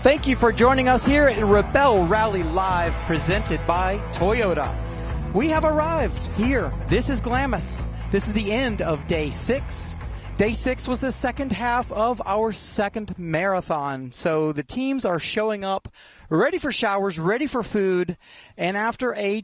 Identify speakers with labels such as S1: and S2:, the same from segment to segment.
S1: Thank you for joining us here at Rebelle Rally Live, presented by Toyota. We have arrived here. This is Glamas. This is the end of day 6. Day 6 was the second half of our second marathon. So the teams are showing up ready for showers, ready for food, and after a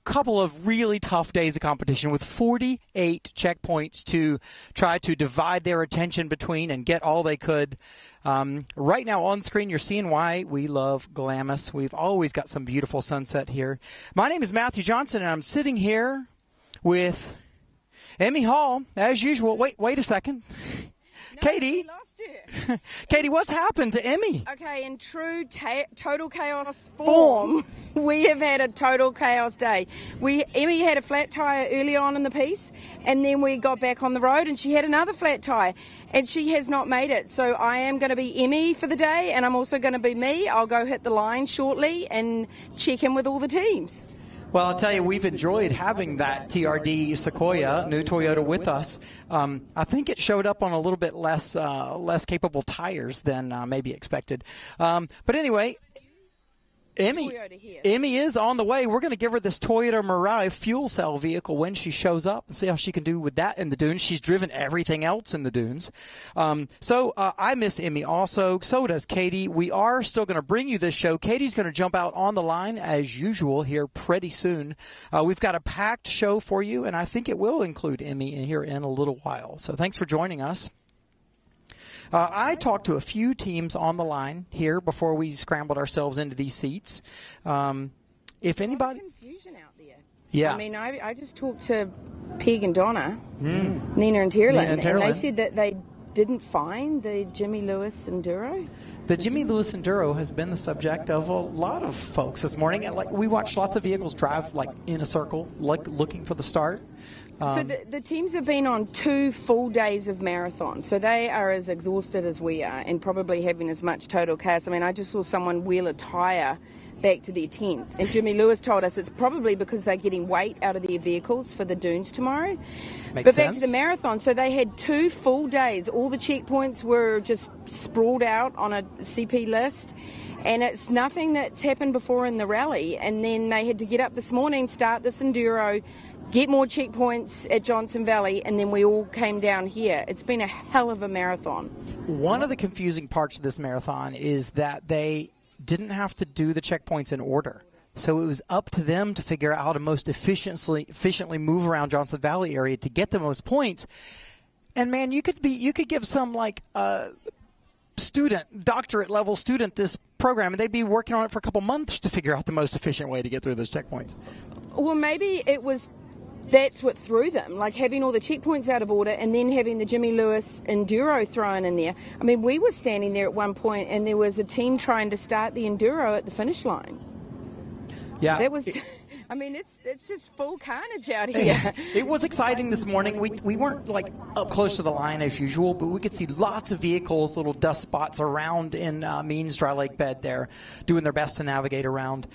S1: couple of really tough days of competition with 48 checkpoints to try to divide their attention between and get all they could. Right now on screen, you're seeing why we love Glamas. We've always got some beautiful sunset here. My name is Matthew Johnson, and I'm sitting here with Emmy Hall, as usual. Wait a second.
S2: No,
S1: Katie.
S2: we lost her.
S1: Katie, what's happened to Emmy?
S2: Okay, in true total chaos form, we have had a total chaos day. Emmy had a flat tire early on in the piece, and then we got back on the road, and she had another flat tire, and she has not made it. So I am going to be Emmy for the day, and I'm also going to be me. I'll go hit the line shortly and check in with all the teams.
S1: Well, I'll tell you, we've enjoyed having that TRD Sequoia, new Toyota, with us. I think it showed up on a little bit less capable tires than maybe expected. But anyway, Emmy is on the way. We're going to give her this Toyota Mirai fuel cell vehicle when she shows up and see how she can do with that in the dunes. She's driven everything else in the dunes. So I miss Emmy also. So does Katie. We are still going to bring you this show. Katie's going to jump out on the line as usual here pretty soon. We've got a packed show for you, and I think it will include Emmy in here in a little while. So thanks for joining us. I talked to a few teams on the line here before we scrambled ourselves into these seats. If anybody,
S2: confusion out there.
S1: Yeah.
S2: I mean, I just talked to Peg and Donna, Nina and Tyrlin, and they said that they didn't find the Jimmy Lewis Enduro.
S1: The Jimmy Lewis Enduro has been the subject of a lot of folks this morning. Like, we watched lots of vehicles drive like in a circle, like looking for the start.
S2: So the teams have been on 2 full days of marathon, so they are as exhausted as we are and probably having as much total chaos. I mean, I just saw someone wheel a tyre back to their tent, and Jimmy Lewis told us it's probably because they're getting weight out of their vehicles for the dunes tomorrow. But back to the marathon, so they had 2 full days. All the checkpoints were just sprawled out on a CP list. And it's nothing that's happened before in the rally. And then they had to get up this morning, start this enduro, get more checkpoints at Johnson Valley, and then we all came down here. It's been a hell of a marathon.
S1: One of the confusing parts of this marathon is that they didn't have to do the checkpoints in order. So it was up to them to figure out how to most efficiently move around Johnson Valley area to get the most points. And man, you could give some like doctorate level student this program, and they'd be working on it for a couple months to figure out the most efficient way to get through those checkpoints.
S2: Well, maybe that's what threw them, like having all the checkpoints out of order and then having the Jimmy Lewis Enduro thrown in there. I mean, we were standing there at one point and there was a team trying to start the Enduro at the finish line.
S1: Yeah.
S2: That was... I mean, it's just full carnage out here.
S1: It was exciting this morning. We weren't like up close to the line as usual, but we could see lots of vehicles, little dust spots around in Means Dry Lake Bed there, doing their best to navigate around.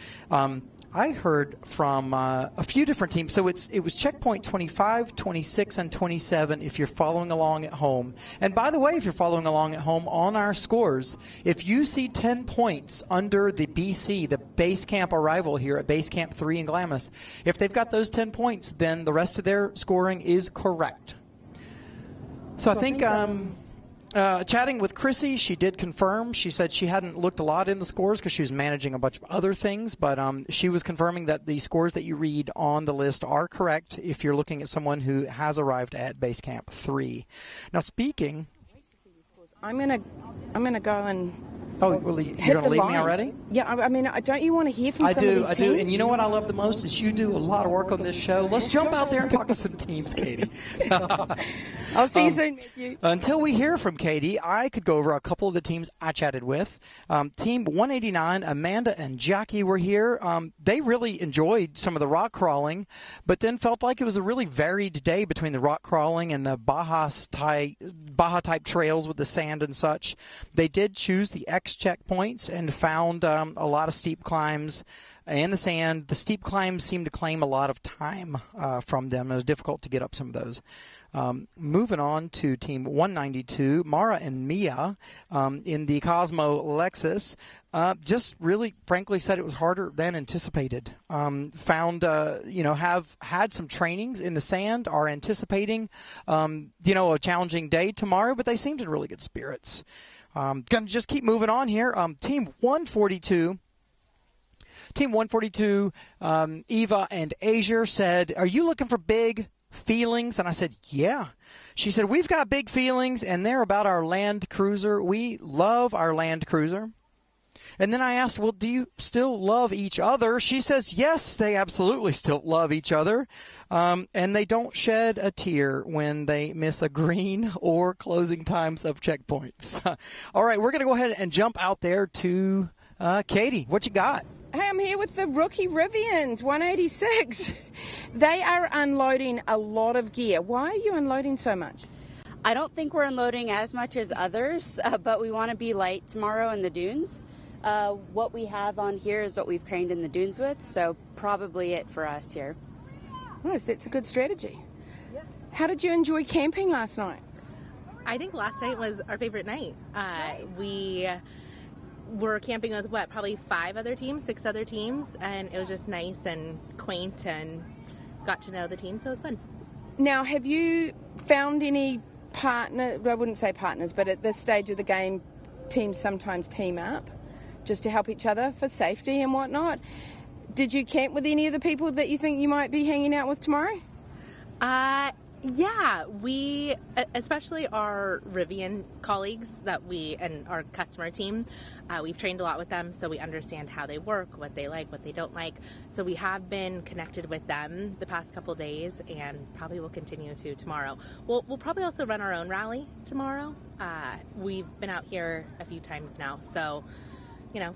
S1: I heard from a few different teams. So it was checkpoint 25, 26, and 27 if you're following along at home. And by the way, if you're following along at home on our scores, if you see 10 points under the BC, the base camp arrival here at base camp 3 in Glamas, if they've got those 10 points, then the rest of their scoring is correct. So I think... chatting with Chrissy, she did confirm. She said she hadn't looked a lot in the scores because she was managing a bunch of other things, but she was confirming that the scores that you read on the list are correct if you're looking at someone who has arrived at Base Camp 3. Now, speaking...
S2: I'm gonna go and...
S1: Oh, well, you're going to leave me already?
S2: Yeah, I mean, don't you want to hear from some of these teams?
S1: I do. And you know what I love the most is you do a lot of work on this show. Let's jump out there and talk to some teams, Katie.
S2: I'll see you soon, Matthew.
S1: Until we hear from Katie, I could go over a couple of the teams I chatted with. Team 189, Amanda and Jackie were here. They really enjoyed some of the rock crawling, but then felt like it was a really varied day between the rock crawling and the Baja-type trails with the sand and such. They did choose the X checkpoints and found a lot of steep climbs and the sand. The steep climbs seemed to claim a lot of time from them. It was difficult to get up some of those. Moving on to Team 192, Mara and Mia in the Cosmo Lexus. Just really, frankly, said it was harder than anticipated. Found, have had some trainings in the sand, are anticipating, a challenging day tomorrow, but they seemed in really good spirits. Going to just keep moving on here. Team 142. Eva and Azure said, "Are you looking for big feelings?" And I said, "Yeah." She said, "We've got big feelings, and they're about our Land Cruiser. We love our Land Cruiser." And then I asked, "Well, do you still love each other?" She says, "Yes, they absolutely still love each other. And they don't shed a tear when they miss a green or closing times of checkpoints." All right, we're going to go ahead and jump out there to Katie. What you got?
S2: Hey, I'm here with the rookie Rivians, 186. They are unloading a lot of gear. Why are you unloading so much?
S3: I don't think we're unloading as much as others, but we want to be light tomorrow in the dunes. What we have on here is what we've trained in the dunes with, so probably it for us here.
S2: Nice, that's a good strategy. Yeah. How did you enjoy camping last night?
S4: I think last night was our favorite night. We were camping with, probably 6 other teams, and it was just nice and quaint and got to know the team, so it was fun.
S2: Now, have you found any I wouldn't say partners, but at this stage of the game, teams sometimes team up just to help each other for safety and whatnot. Did you camp with any of the people that you think you might be hanging out with tomorrow?
S4: Yeah, we, especially our Rivian colleagues and our customer team, we've trained a lot with them, so we understand how they work, what they like, what they don't like. So we have been connected with them the past couple days, and probably will continue to tomorrow. We'll probably also run our own rally tomorrow. We've been out here a few times now, so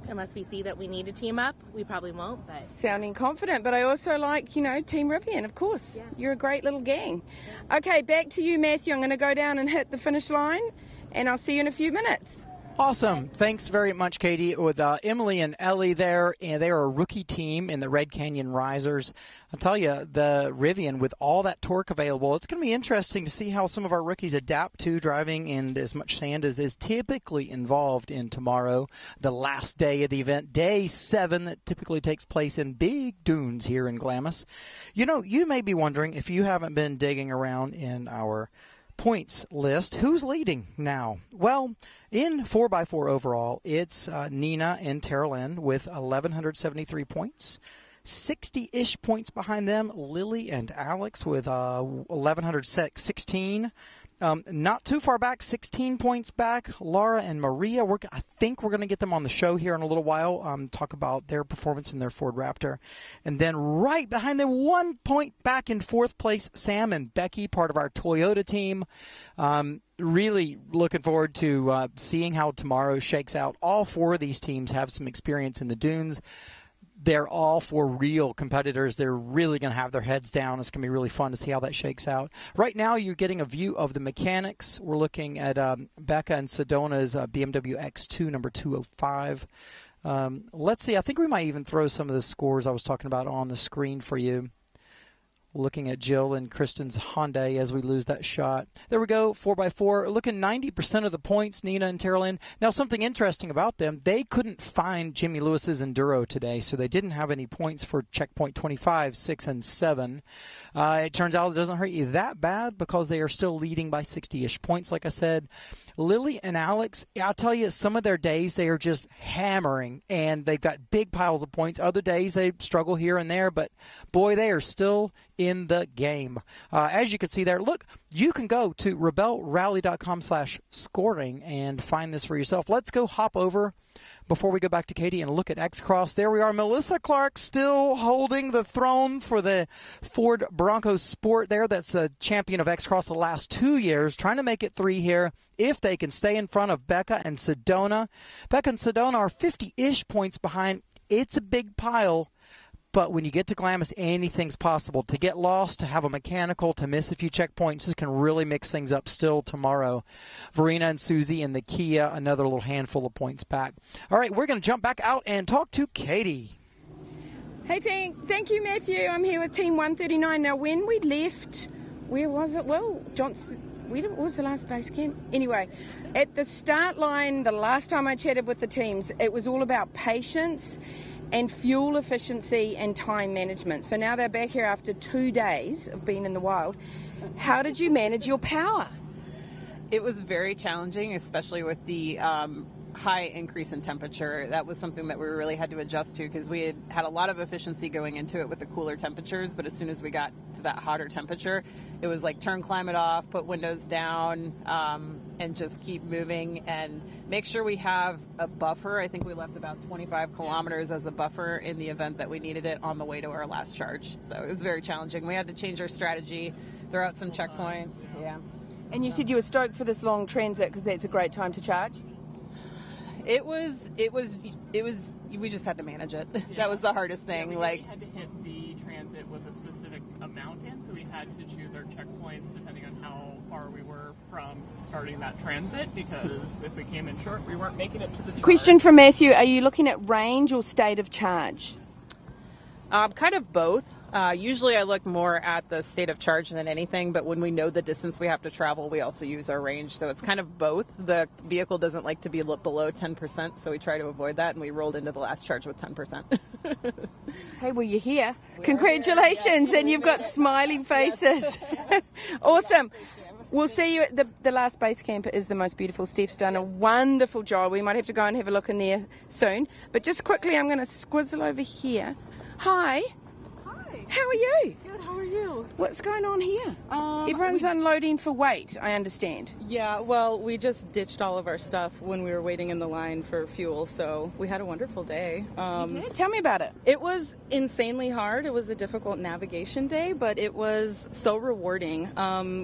S4: unless we see that we need to team up, we probably won't. But
S2: sounding confident, but I also like, Team Rivian, of course. Yeah. You're a great little gang. Yeah. Okay, back to you, Matthew. I'm going to go down and hit the finish line, and I'll see you in a few minutes.
S1: Awesome. Thanks very much, Katie. With Emily and Ellie there, and they are a rookie team in the Red Canyon Risers. I'll tell you, the Rivian, with all that torque available, it's going to be interesting to see how some of our rookies adapt to driving in as much sand as is typically involved in tomorrow, the last day of the event, day 7, that typically takes place in big dunes here in Glamis. You may be wondering, if you haven't been digging around in our points list, who's leading now? Well, in 4x4 overall, it's Nina and Tara Lynn with 1,173 points. 60-ish points behind them, Lily and Alex with 1,116. Not too far back, 16 points back, Laura and Maria. I think we're going to get them on the show here in a little while, talk about their performance in their Ford Raptor. And then right behind them, 1 point back in 4th place, Sam and Becky, part of our Toyota team. Really looking forward to seeing how tomorrow shakes out. All 4 of these teams have some experience in the dunes. They're all 4 real competitors. They're really going to have their heads down. It's going to be really fun to see how that shakes out. Right now, you're getting a view of the mechanics. We're looking at Becca and Sedona's BMW X2 number 205. Let's see. I think we might even throw some of the scores I was talking about on the screen for you. Looking at Jill and Kristen's Hyundai as we lose that shot. There we go, 4x4. Looking 90% of the points, Nina and Tara Lynn. Now, something interesting about them, they couldn't find Jimmy Lewis's Enduro today, so they didn't have any points for checkpoint 25, 6, and 7. It turns out it doesn't hurt you that bad because they are still leading by 60-ish points, like I said. Lily and Alex, I'll tell you, some of their days they are just hammering, and they've got big piles of points. Other days they struggle here and there, but boy, they are still in the game. As you can see there, look, you can go to rebellerally.com/scoring and find this for yourself. Let's go hop over before we go back to Katie and look at X-Cross. There we are. Melissa Clark still holding the throne for the Ford Bronco Sport there. That's a champion of X-Cross the last 2 years, trying to make it 3 here if they can stay in front of Becca and Sedona. Becca and Sedona are 50-ish points behind. It's a big pile. But when you get to Glamis, anything's possible. To get lost, to have a mechanical, to miss a few checkpoints, this can really mix things up still tomorrow. Verena and Susie in the Kia, another little handful of points back. All right, we're going to jump back out and talk to Katie.
S2: Hey, thank you, Matthew. I'm here with Team 139. Now, when we left Where was it? Well, Johnson. What was the last base camp? Anyway, at the start line, the last time I chatted with the teams, it was all about patience and fuel efficiency and time management. So now they're back here after 2 days of being in the wild. How did you manage your power?
S5: It was very challenging, especially with the high increase in temperature. That was something that we really had to adjust to because we had a lot of efficiency going into it with the cooler temperatures, but as soon as we got to that hotter temperature, it was like turn climate off, put windows down, and just keep moving and make sure we have a buffer. I think we left about 25 kilometers as a buffer in the event that we needed it on the way to our last charge. So it was very challenging. We had to change our strategy, throw out some checkpoints. Yeah.
S2: And you said you were stoked for this long transit because that's a great time to charge?
S5: It was, we just had to manage it. Yeah. That was the hardest thing.
S6: We had to hit the transit with a specific amount in, so we had to choose our checkpoints depending on how far we were from starting that transit, because if we came in short, we weren't making it to the charge.
S2: Question from Matthew, are you looking at range or state of charge?
S5: Kind of both. Usually I look more at the state of charge than anything, but when we know the distance we have to travel, we also use our range. So it's kind of both. The vehicle doesn't like to be below 10%, so we try to avoid that, and we rolled into the last charge with 10%.
S2: Hey, well, you're here. Congratulations, and you've got smiling faces. Awesome. We'll see you at the last base camp. Is the most beautiful. Steph's done a wonderful job. We might have to go and have a look in there soon. But just quickly, I'm going to squizzle over here. Hi. How are you?
S7: Good, how are you?
S2: What's going on here? Everyone's unloading for weight, I understand.
S7: Yeah, well, we just ditched all of our stuff when we were waiting in the line for fuel, so we had a wonderful day.
S2: You did? Tell me about it.
S7: It was insanely hard. It was a difficult navigation day, but it was so rewarding.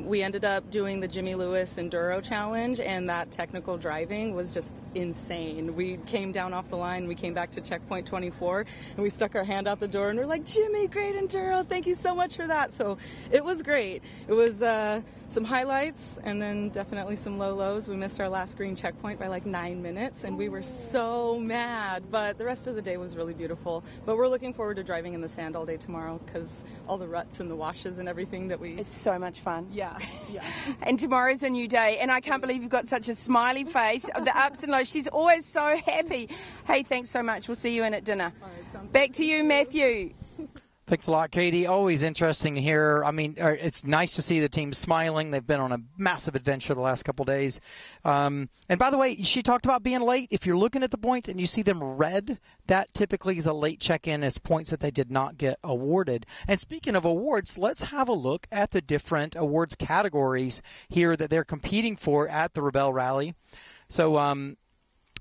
S7: We ended up doing the Jimmy Lewis Enduro Challenge, and that technical driving was just insane. We came down off the line, we came back to checkpoint 24, and we stuck our hand out the door, and we're like, Jimmy, great Enduro, thank you so much for that. So it was great. It was some highlights and then definitely some low lows. We missed our last green checkpoint by like 9 minutes and we were so mad, but the rest of the day was really beautiful. But we're looking forward to driving in the sand all day tomorrow because all the ruts and the washes and everything that we...
S2: It's so much fun.
S7: Yeah.
S2: And tomorrow's a new day, and I can't believe you've got such a smiley face. The ups and lows, she's always so happy. Hey, thanks so much. We'll see you in at dinner.
S7: All right,
S2: back to you, Matthew.
S1: Thanks a lot, Katie. Always interesting to hear. I mean, it's nice to see the team smiling. They've been on a massive adventure the last couple of days. And by the way, she talked about being late. If you're looking at the points and you see them red, that typically is a late check-in as points that they did not get awarded. And speaking of awards, let's have a look at the different awards categories here that they're competing for at the Rebelle Rally. So,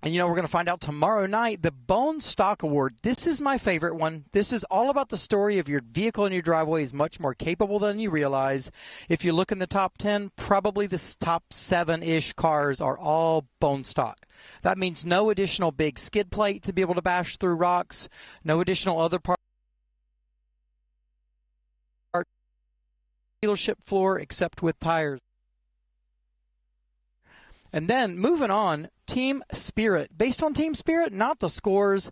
S1: and, we're going to find out tomorrow night, the Bone Stock Award. This is my favorite one. This is all about the story of your vehicle in your driveway is much more capable than you realize. If you look in the top 10, probably the top 7-ish cars are all bone stock. That means no additional big skid plate to be able to bash through rocks, no additional other parts of the dealership floor except with tires. And then moving on, Team Spirit. Based on Team Spirit, not the scores.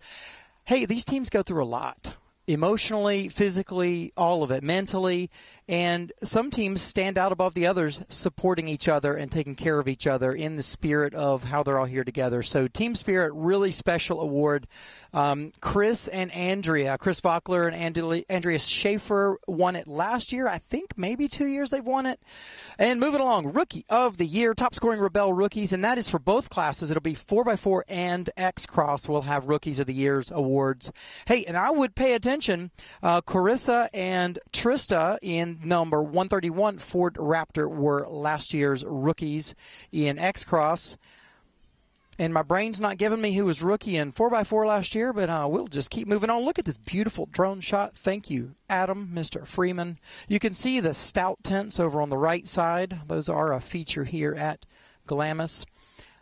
S1: Hey, these teams go through a lot. Emotionally, physically, all of it, mentally. And some teams stand out above the others, supporting each other and taking care of each other in the spirit of how they're all here together. So Team Spirit, really special award. Chris and Andrea, Chris Vockler and Andrea Schaefer won it last year. I think maybe 2 years they've won it. And moving along, Rookie of the Year, top scoring Rebelle rookies, and that is for both classes. It'll be 4x4 and X-Cross will have Rookies of the Year's awards. Hey, and I would pay attention, Carissa and Trista in number 131 Ford Raptor were last year's rookies in X-Cross. And my brain's not giving me who was rookie in 4x4 last year, but we'll just keep moving on. Look at this beautiful drone shot. Thank you, Adam, Mr. Freeman. You can see the stout tents over on the right side. Those are a feature here at Glamas.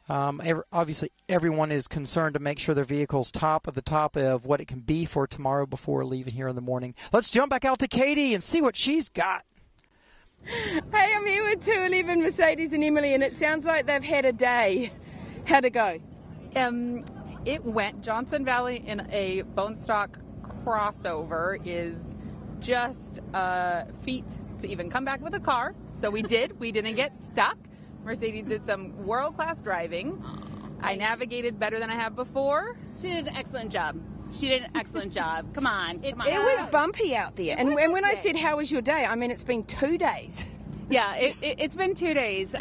S1: Obviously, everyone is concerned to make sure their vehicle's top of what it can be for tomorrow before leaving here in the morning. Let's jump back out to Katie and see what she's got.
S2: Hey, I'm here with 211 Mercedes and Emily, and it sounds like they've had a day. How'd it go?
S8: It went. Johnson Valley in a bone stock crossover is just feet to even come back with a car. So we did. We didn't get stuck. Mercedes did some world-class driving. I navigated better than I have before.
S9: She did an excellent job. Come on.
S2: It was bumpy out there. And when I said, how was your day? I mean, it's been 2 days.
S9: Yeah, it's been 2 days.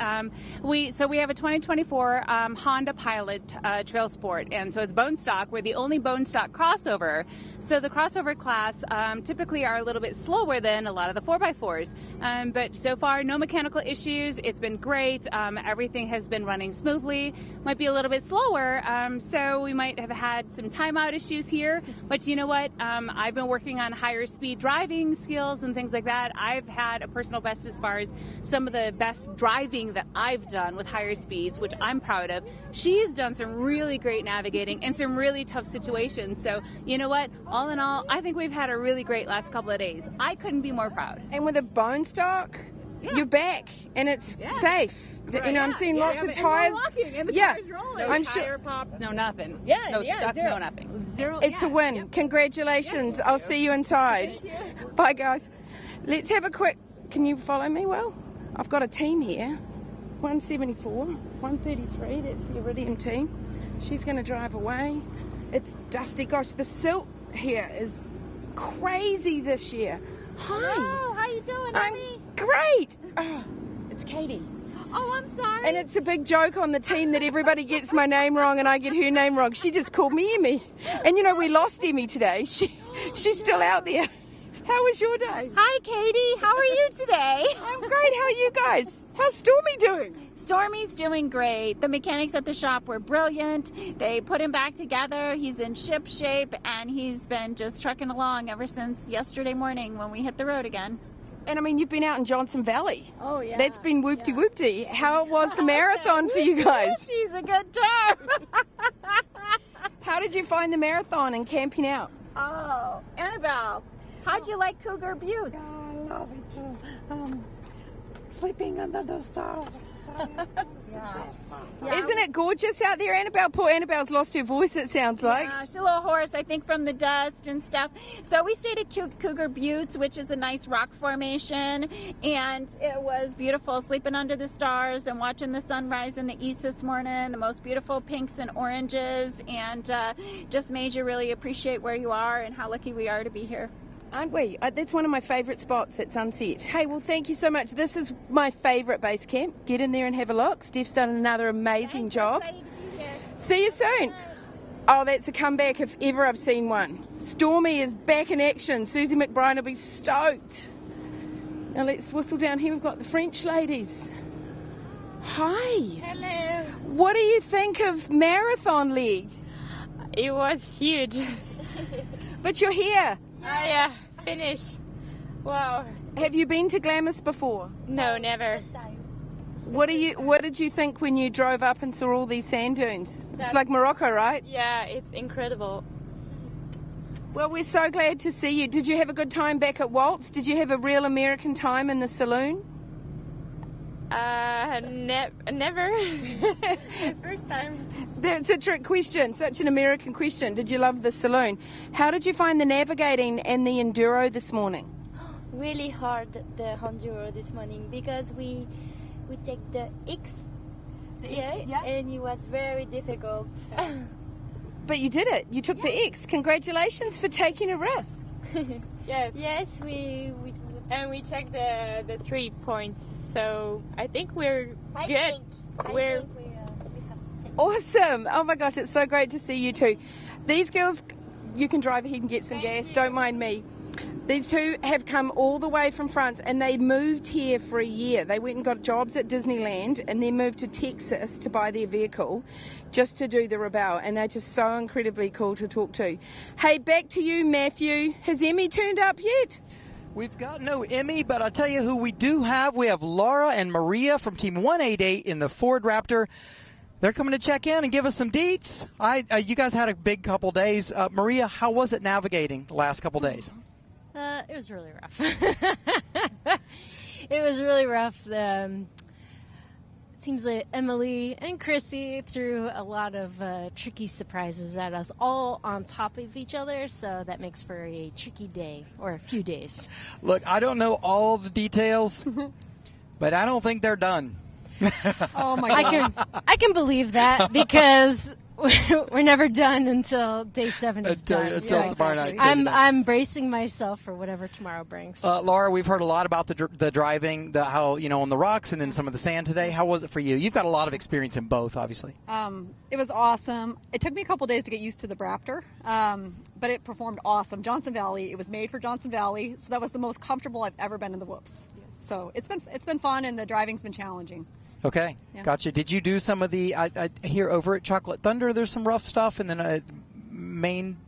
S9: We have a 2024 Honda Pilot Trail Sport, and so it's bone stock. We're the only bone stock crossover. So the crossover class typically are a little bit slower than a lot of the 4x4s. But so far, no mechanical issues. It's been great. Everything has been running smoothly. Might be a little bit slower, so we might have had some timeout issues here. But you know what? I've been working on higher speed driving skills and things like that. I've had a personal best as far as some of the best driving that I've done with higher speeds, which I'm proud of. She's done some really great navigating and some really tough situations. So, you know what? All in all, I think we've had a really great last couple of days. I couldn't be more proud.
S2: And with a bone stock, you're back and it's safe.
S8: Right.
S2: You know, I'm seeing lots of tires.
S8: And the tires rolling. No tire pops, no nothing. No stuck,
S9: zero.
S8: no nothing.
S9: Zero.
S2: It's a win. Yep. Congratulations. I'll see you inside. Bye, guys. Let's have a quick... Can you follow me well? I've got a team here. 174, 133, that's the Iridium team. She's going to drive away. It's dusty. Gosh, the silt here is crazy this year. Hi.
S9: Hello, how you doing, honey?
S2: Great. Oh, it's Katie.
S9: Oh, I'm sorry.
S2: And it's a big joke on the team that everybody gets my name wrong and I get her name wrong. She just called me Emmy. And you know, we lost Emmy today. She's still out there. How was your day?
S10: Hi, Katie. How are you today?
S2: I'm great. How are you guys? How's Stormy doing?
S10: Stormy's doing great. The mechanics at the shop were brilliant. They put him back together. He's in ship shape, and he's been just trucking along ever since yesterday morning when we hit the road again.
S2: And I mean, you've been out in Johnson Valley.
S10: Oh, yeah.
S2: That's been whoopty-whoopty. How was the marathon for you guys?
S10: Whoopty's a good term.
S2: How did you find the marathon and camping out?
S10: Oh, Annabelle. How'd you like Cougar Buttes?
S11: Oh, I love it too. Sleeping under the stars.
S2: Isn't it gorgeous out there, Annabelle? Poor Annabelle's lost her voice, it sounds like.
S10: Yeah, she's a little hoarse, I think, from the dust and stuff. So we stayed at Cougar Buttes, which is a nice rock formation, and it was beautiful sleeping under the stars and watching the sunrise in the east this morning, the most beautiful pinks and oranges, and just made you really appreciate where you are and how lucky we are to be here.
S2: Aren't we? That's one of my favourite spots at sunset. Hey, well, thank you so much. This is my favourite base camp. Get in there and have a look. Steph's done another amazing job. See you soon. Oh, that's a comeback if ever I've seen one. Stormy is back in action. Susie McBride will be stoked. Now let's whistle down here. We've got the French ladies. Hi.
S12: Hello.
S2: What do you think of marathon leg?
S12: It was huge.
S2: But you're here.
S12: Yeah, finished. Wow.
S2: Have you been to Glamas before?
S12: No, never.
S2: What did you think when you drove up and saw all these sand dunes? It's like Morocco, right?
S12: Yeah, it's incredible. Well,
S2: we're so glad to see you. Did you have a good time back at Waltz? Did you have a real American time in the saloon?
S12: Never. First time.
S2: That's a trick question, such an American question. Did you love the saloon? How did you find the navigating and the enduro this morning?
S13: Really hard, the enduro this morning, because we take the X, and it was very difficult.
S2: But you did it. You took the X. Congratulations for taking a risk.
S12: Yes.
S13: Yes, we
S12: checked the 3 points, so I think we're good.
S13: I think we have
S2: awesome. Oh my gosh, it's so great to see you two. These girls, you can drive ahead and get some gas. Don't mind me. These two have come all the way from France and they moved here for a year. They went and got jobs at Disneyland and then moved to Texas to buy their vehicle just to do the Rebelle, and they're just so incredibly cool to talk to. Hey, back to you, Matthew. Has Emmy turned up yet?
S1: We've got no Emmy, but I'll tell you who we do have. We have Laura and Maria from Team 188 in the Ford Raptor. They're coming to check in and give us some deets. You guys had a big couple days. Maria, how was it navigating the last couple days?
S14: It was really rough. It was really rough. seems like Emily and Chrissy threw a lot of tricky surprises at us all on top of each other, so that makes for a tricky day, or a few days.
S1: Look, I don't know all the details, but I don't think they're done.
S14: Oh my God. I can believe that because we're never done until day 7 is done.
S1: Until tomorrow night.
S14: I'm bracing myself for whatever tomorrow brings.
S1: Laura, we've heard a lot about the driving, how on the rocks, and then some of the sand today. How was it for you? You've got a lot of experience in both, obviously.
S15: It was awesome. It took me a couple days to get used to the Raptor, but it performed awesome. Johnson Valley. It was made for Johnson Valley, so that was the most comfortable I've ever been in the whoops. Yes. So it's been fun, and the driving's been challenging.
S1: Okay, gotcha. Did you do some of the, I hear over at Chocolate Thunder there's some rough stuff, and then Means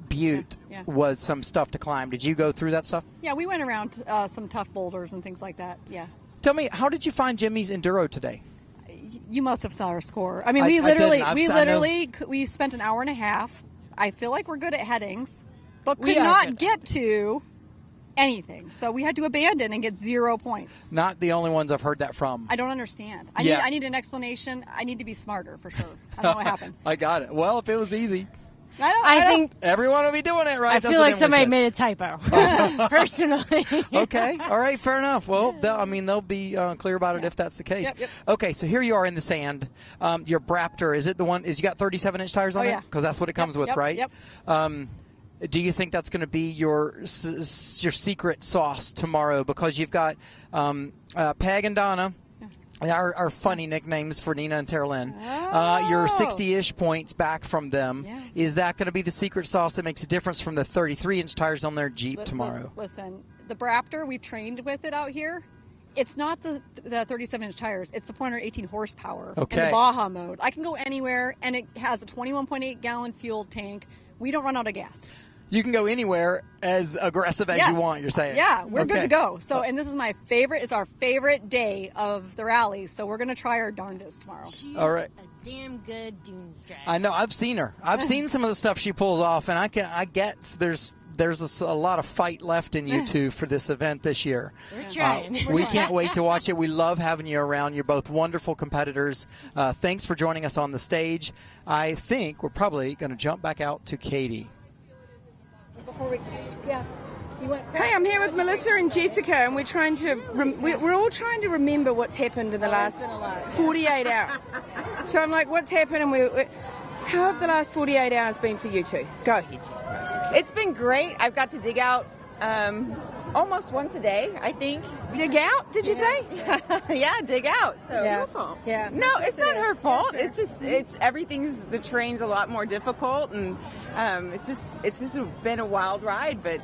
S1: Butte was some stuff to climb. Did you go through that stuff?
S15: Yeah, we went around some tough boulders and things like that, yeah.
S1: Tell me, how did you find Jimmy's Enduro today?
S15: You must have saw our score. I mean, we spent an hour and a half. I feel like we're good at headings, but could not get to anything. So we had to abandon and get 0 points.
S1: Not the only ones I've heard that from.
S15: I don't understand. I need an explanation. I need to be smarter for sure. I don't know what happened.
S1: I got it. Well, if it was easy.
S14: I think
S1: everyone will be doing it, right?
S14: I feel like somebody made a typo, personally.
S1: Okay, all right, fair enough. Well, they'll be clear about it if that's the case. Yep. Okay, so here you are in the sand. Your Raptor, is it the one? You got 37-inch tires on it? Because that's what it comes with, right?
S15: Yep.
S1: Do you think that's going to be your secret sauce tomorrow? Because you've got Peg and Donna, our funny nicknames for Nina and Tara Lynn. Your 60-ish points back from them. Yeah. Is that going to be the secret sauce that makes a difference from the 33-inch tires on their Jeep tomorrow?
S15: Listen, the Raptor, we've trained with it out here. It's not the 37-inch tires. It's the 418 horsepower in the Baja mode. I can go anywhere, and it has a 21.8-gallon fuel tank. We don't run out of gas.
S1: You can go anywhere as aggressive as you want, you're saying?
S15: Yeah, we're good to go. So, and this is my favorite. It's our favorite day of the rally. So we're going to try our darndest tomorrow.
S14: She's
S1: all right.
S14: A damn good dunes driver.
S1: I know. I've seen her. I've seen some of the stuff she pulls off, and I get there's a lot of fight left in you two for this event this year.
S14: We're trying.
S1: We can't wait to watch it. We love having you around. You're both wonderful competitors. Thanks for joining us on the stage. I think we're probably going to jump back out to Katie.
S2: Hey, I'm here with Melissa and Jessica, and we're trying to we're all trying to remember what's happened in the last 48 hours. So I'm like, what's happened? And how have the last 48 hours been for you two? Go ahead.
S16: It's been great. I've got to dig out almost once a day, I think.
S2: Dig out? Did you say?
S16: Yeah, dig out. So.
S2: It's your fault.
S16: Yeah. No, it's not her fault. It's just the terrain's a lot more difficult, and it's just been a wild ride, but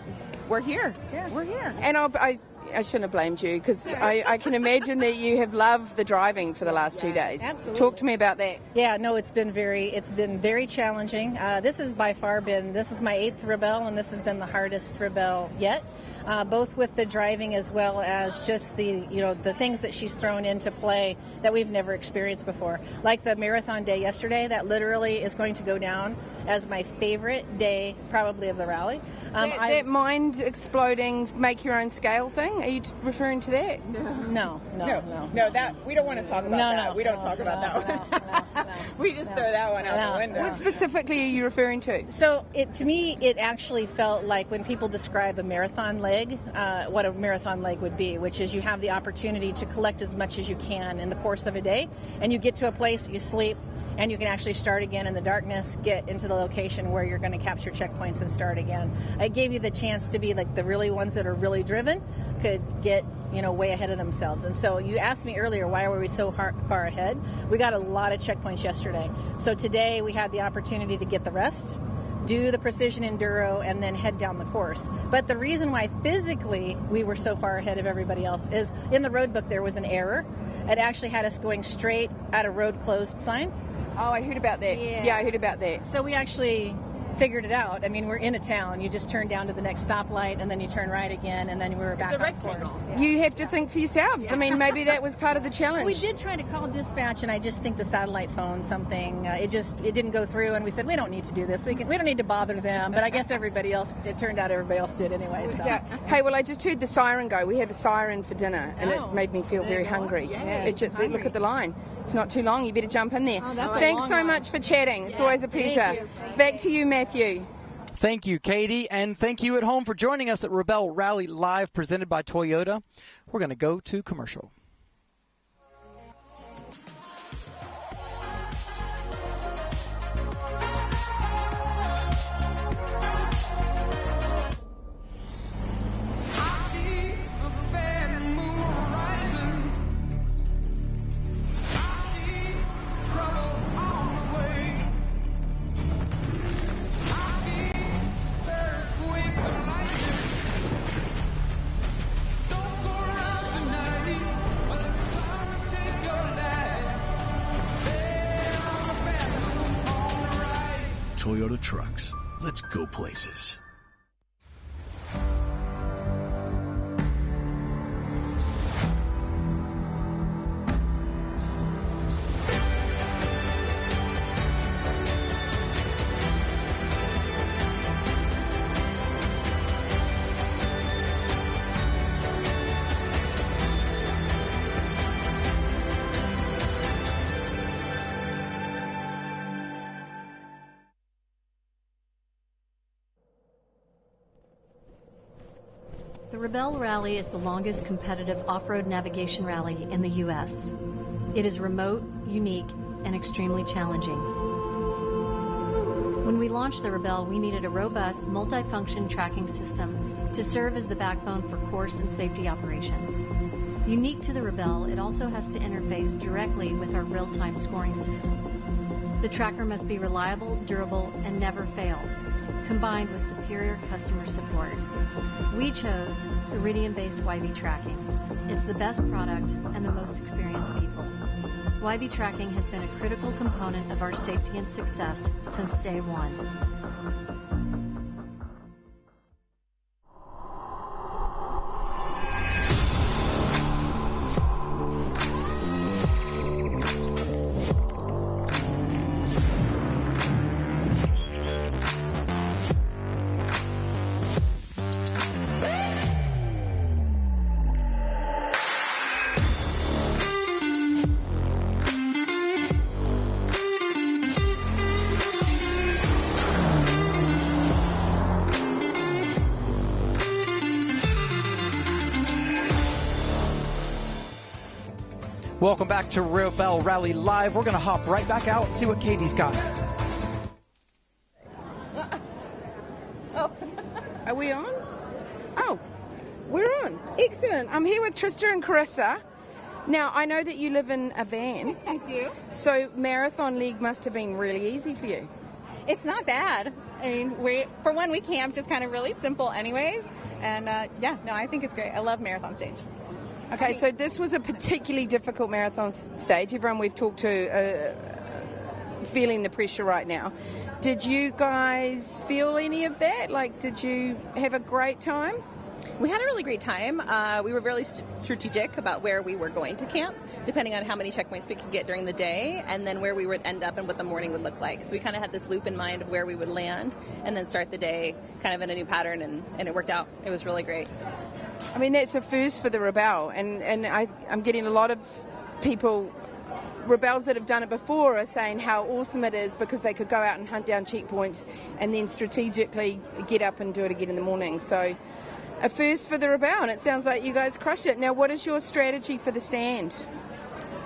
S16: we're here. Yeah. We're here.
S2: And I shouldn't have blamed you, because I can imagine that you have loved the driving for the last 2 days.
S17: Absolutely.
S2: Talk to me about that.
S17: Yeah, no, it's been very challenging. This has by far been my 8th Rebelle, and this has been the hardest Rebelle yet. Both with the driving as well as just the things that she's thrown into play that we've never experienced before. Like the marathon day yesterday, that literally is going to go down as my favorite day probably of the rally.
S2: That mind exploding, make your own scale thing, are you referring to that?
S17: No.
S16: That we don't want to talk about that. We don't talk about that one. We just throw that one out the window.
S2: What specifically are you referring to?
S17: So to me, it actually felt like when people describe a marathon leg, what a marathon leg would be, which is you have the opportunity to collect as much as you can in the course of a day, and you get to a place, you sleep, and you can actually start again in the darkness, get into the location where you're going to capture checkpoints and start again. It gave you the chance to be like the really ones that are really driven could get way ahead of themselves. And so you asked me earlier, why were we so far ahead? We got a lot of checkpoints yesterday. So today we had the opportunity to get the rest, do the precision enduro, and then head down the course. But the reason why physically we were so far ahead of everybody else is in the Roadbook there was an error. It actually had us going straight at a road closed sign.
S2: Oh, I heard about that. Yeah, I heard about that.
S17: So we actually figured it out. I mean, we're in a town. You just turn down to the next stoplight, and then you turn right again, and then we were back on course. Yeah.
S2: You have to think for yourselves. Yeah. I mean, maybe that was part of the challenge.
S17: We did try to call dispatch, and I just think the satellite phone something. It didn't go through, and we said we don't need to do this. We don't need to bother them. But I guess everybody else. It turned out everybody else did anyway. So.
S2: Yeah. Hey, well, I just heard the siren go. We have a siren for dinner, and it made me feel very hungry.
S17: Yes,
S2: Look at the line. It's not too long. You better jump in there.
S17: Oh,
S2: Thanks so much for chatting. It's always a pleasure. Back to you, Matthew.
S1: Thank you, Katie, and thank you at home for joining us at Rebelle Rally Live, presented by Toyota. We're going to go to commercial.
S18: Toyota trucks. Let's go places.
S19: The Rebelle Rally is the longest competitive off-road navigation rally in the U.S. It is remote, unique, and extremely challenging. When we launched the Rebelle, we needed a robust, multifunction tracking system to serve as the backbone for course and safety operations. Unique to the Rebelle, it also has to interface directly with our real-time scoring system. The tracker must be reliable, durable, and never fail, combined with superior customer support. We chose Rivian-based YB tracking. It's the best product and the most experienced people. YB tracking has been a critical component of our safety and success since day one.
S1: Welcome back to Rebelle Rally Live. We're going to hop right back out and see what Katie's got.
S2: Are we on? Oh, we're on. Excellent. I'm here with Trista and Carissa. Now, I know that you live in a van.
S20: I do.
S2: So Marathon League must have been really easy for you.
S20: It's not bad. I mean, we camped just kind of really simple anyways. And I think it's great. I love Marathon Stage.
S2: Okay, so this was a particularly difficult marathon stage. Everyone we've talked to feeling the pressure right now. Did you guys feel any of that? Like, did you have a great time?
S20: We had a really great time. We were really strategic about where we were going to camp, depending on how many checkpoints we could get during the day, and then where we would end up and what the morning would look like. So we kind of had this loop in mind of where we would land and then start the day kind of in a new pattern, and it worked out. It was really great.
S2: I mean, that's a first for the Rebelle, and I'm getting a lot of people, Rebelles that have done it before, are saying how awesome it is because they could go out and hunt down checkpoints and then strategically get up and do it again in the morning. So a first for the Rebelle, and it sounds like you guys crushed it. Now, what is your strategy for the sand?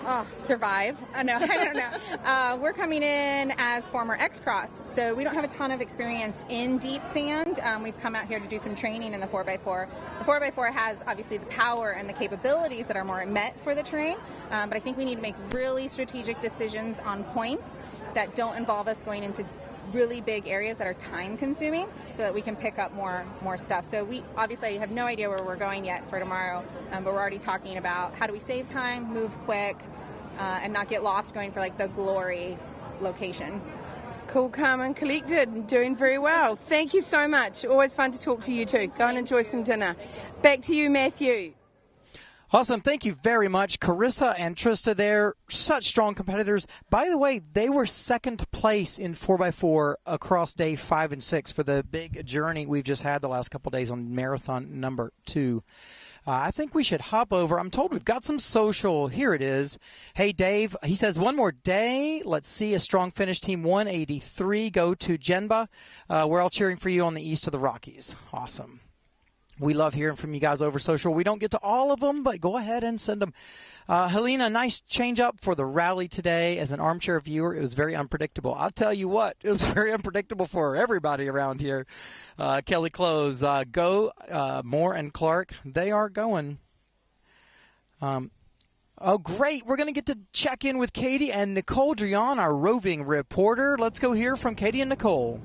S20: Oh, survive. No, I don't know. We're coming in as former X-Cross, so we don't have a ton of experience in deep sand. We've come out here to do some training in the 4x4. The 4x4 has obviously the power and the capabilities that are more met for the terrain, but I think we need to make really strategic decisions on points that don't involve us going into really big areas that are time consuming so that we can pick up more stuff. So we obviously have no idea where we're going yet for tomorrow, but we're already talking about how do we save time, move quick, and not get lost going for like the glory location.
S2: Cool, calm and collected. Doing very well. Thank you so much. Always fun to talk to you too. Go and enjoy some dinner. Back to you, Matthew.
S1: Awesome. Thank you very much. Carissa and Trista there, such strong competitors. By the way, they were second place in 4x4 across day 5 and 6 for the big journey we've just had the last couple of days on marathon number 2. I think we should hop over. I'm told we've got some social. Here it is. Hey, Dave. He says, one more day. Let's see a strong finish. Team 183. Go to Genba. We're all cheering for you on the east of the Rockies. Awesome. We love hearing from you guys over social. We don't get to all of them, but go ahead and send them. Helena, nice change up for the rally today. As an armchair viewer, it was very unpredictable. I'll tell you what, it was very unpredictable for everybody around here. Kelly Close, go, Moore and Clark, they are going. Oh, great. We're going to get to check in with Katie and Nicole Drian, our roving reporter. Let's go hear from Katie and Nicole.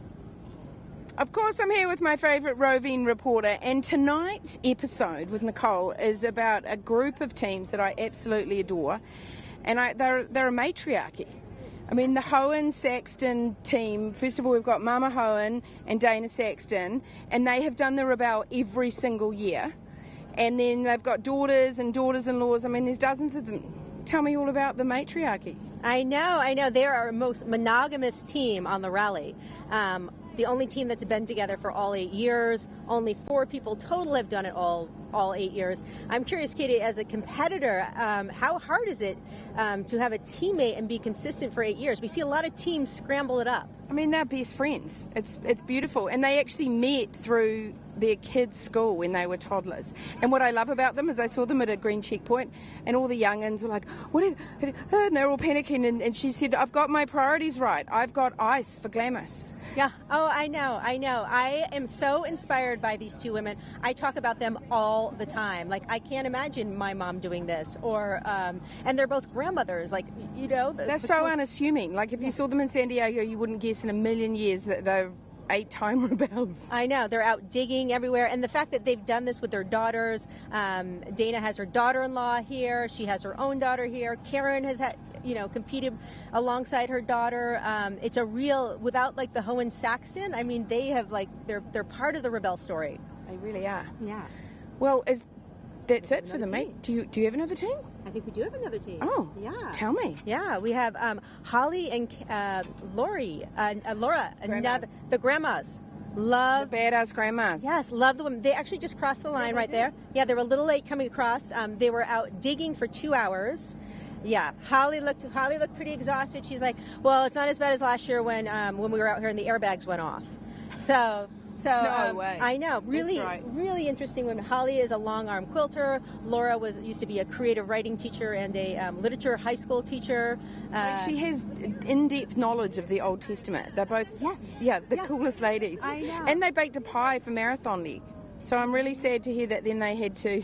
S2: Of course, I'm here with my favourite roving reporter, and tonight's episode with Nicole is about a group of teams that I absolutely adore, and they're a matriarchy. I mean, the Hohen-Saxton team, first of all, we've got Mama Hohen and Dana Saxton, and they have done the Rebelle every single year, and then they've got daughters and daughters-in-laws. I mean, there's dozens of them. Tell me all about the matriarchy.
S21: I know. They're our most monogamous team on the rally. The only team that's been together for all 8 years. Only 4 people total have done it all 8 years. I'm curious, Katie, as a competitor, how hard is it to have a teammate and be consistent for 8 years? We see a lot of teams scramble it up.
S2: I mean, they're best friends. It's beautiful. And they actually met through their kids' school when they were toddlers. And what I love about them is I saw them at a green checkpoint, and all the young'uns were like, and they're all panicking. And she said, I've got my priorities right. I've got ice for glamas.
S21: Yeah. Oh, I know. I am so inspired by these 2 women. I talk about them all the time. Like, I can't imagine my mom doing this. Or, and they're both grandmothers. Like, you know.
S2: They're so unassuming. Like, if you saw them in San Diego, you wouldn't guess in a million years that they're 8-time rebels.
S21: I know. They're out digging everywhere. And the fact that they've done this with their daughters. Dana has her daughter-in-law here. She has her own daughter here. Karen has had, competed alongside her daughter. It's a real, without like the Hohen-Saxton, I mean, they have they're part of the Rebelle story.
S2: They really are.
S21: Yeah.
S2: Well, that's it for the mate. Do you have another team?
S21: I think we do have another team.
S2: Oh,
S21: yeah.
S2: Tell me.
S21: Yeah, we have Holly and Laura, the grandmas. Love
S2: the badass grandmas.
S21: Yes, love the women. They actually just crossed the line right there. Yeah, they were a little late coming across. They were out digging for 2 hours. Yeah, Holly looked pretty exhausted. She's like, well, it's not as bad as last year when we were out here and the airbags went off. So
S2: no way.
S21: I know, really,
S2: right.
S21: really interesting women. Holly is a long-arm quilter. Laura used to be a creative writing teacher and a literature high school teacher.
S2: She has in-depth knowledge of the Old Testament. They're both, coolest ladies.
S21: I know.
S2: And they baked a pie for Marathon League. So I'm really sad to hear that then they had to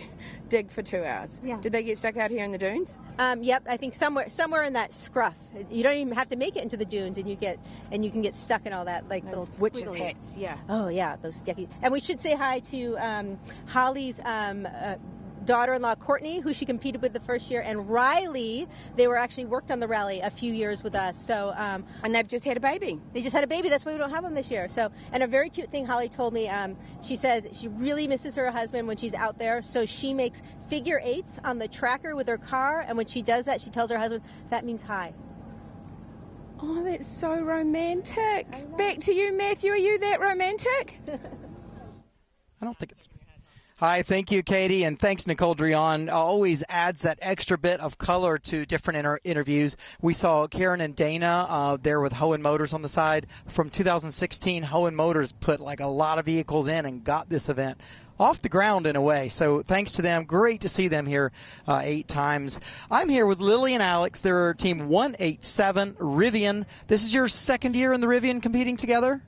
S2: dig for 2 hours.
S21: Yeah.
S2: Did they get stuck out here in the dunes?
S21: Yep, I think somewhere in that scruff. You don't even have to make it into the dunes, and you can get stuck in all that
S2: those
S21: little
S2: witches'
S21: squiggly
S2: hats. Yeah.
S21: Oh yeah, those yucky. And we should say hi to Holly's daughter-in-law Courtney, who she competed with the first year, and Riley. They were actually worked on the rally a few years with us. So
S2: and they've just had a baby.
S21: They just had a baby. That's why we don't have them this year. So, and a very cute thing Holly told me. She says she really misses her husband when she's out there. So she makes figure 8s on the tracker with her car, and when she does that, she tells her husband that means hi.
S2: Oh, that's so romantic. Back to you, Matthew. Are you that romantic?
S1: I don't think it's. Hi, thank you, Katie, and thanks, Nicole Drian. Always adds that extra bit of color to different interviews. We saw Karen and Dana there with Hohen Motors on the side. From 2016, Hohen Motors put a lot of vehicles in and got this event off the ground in a way. So thanks to them. Great to see them here 8 times. I'm here with Lily and Alex. They're team 187 Rivian. This is your second year in the Rivian competing together?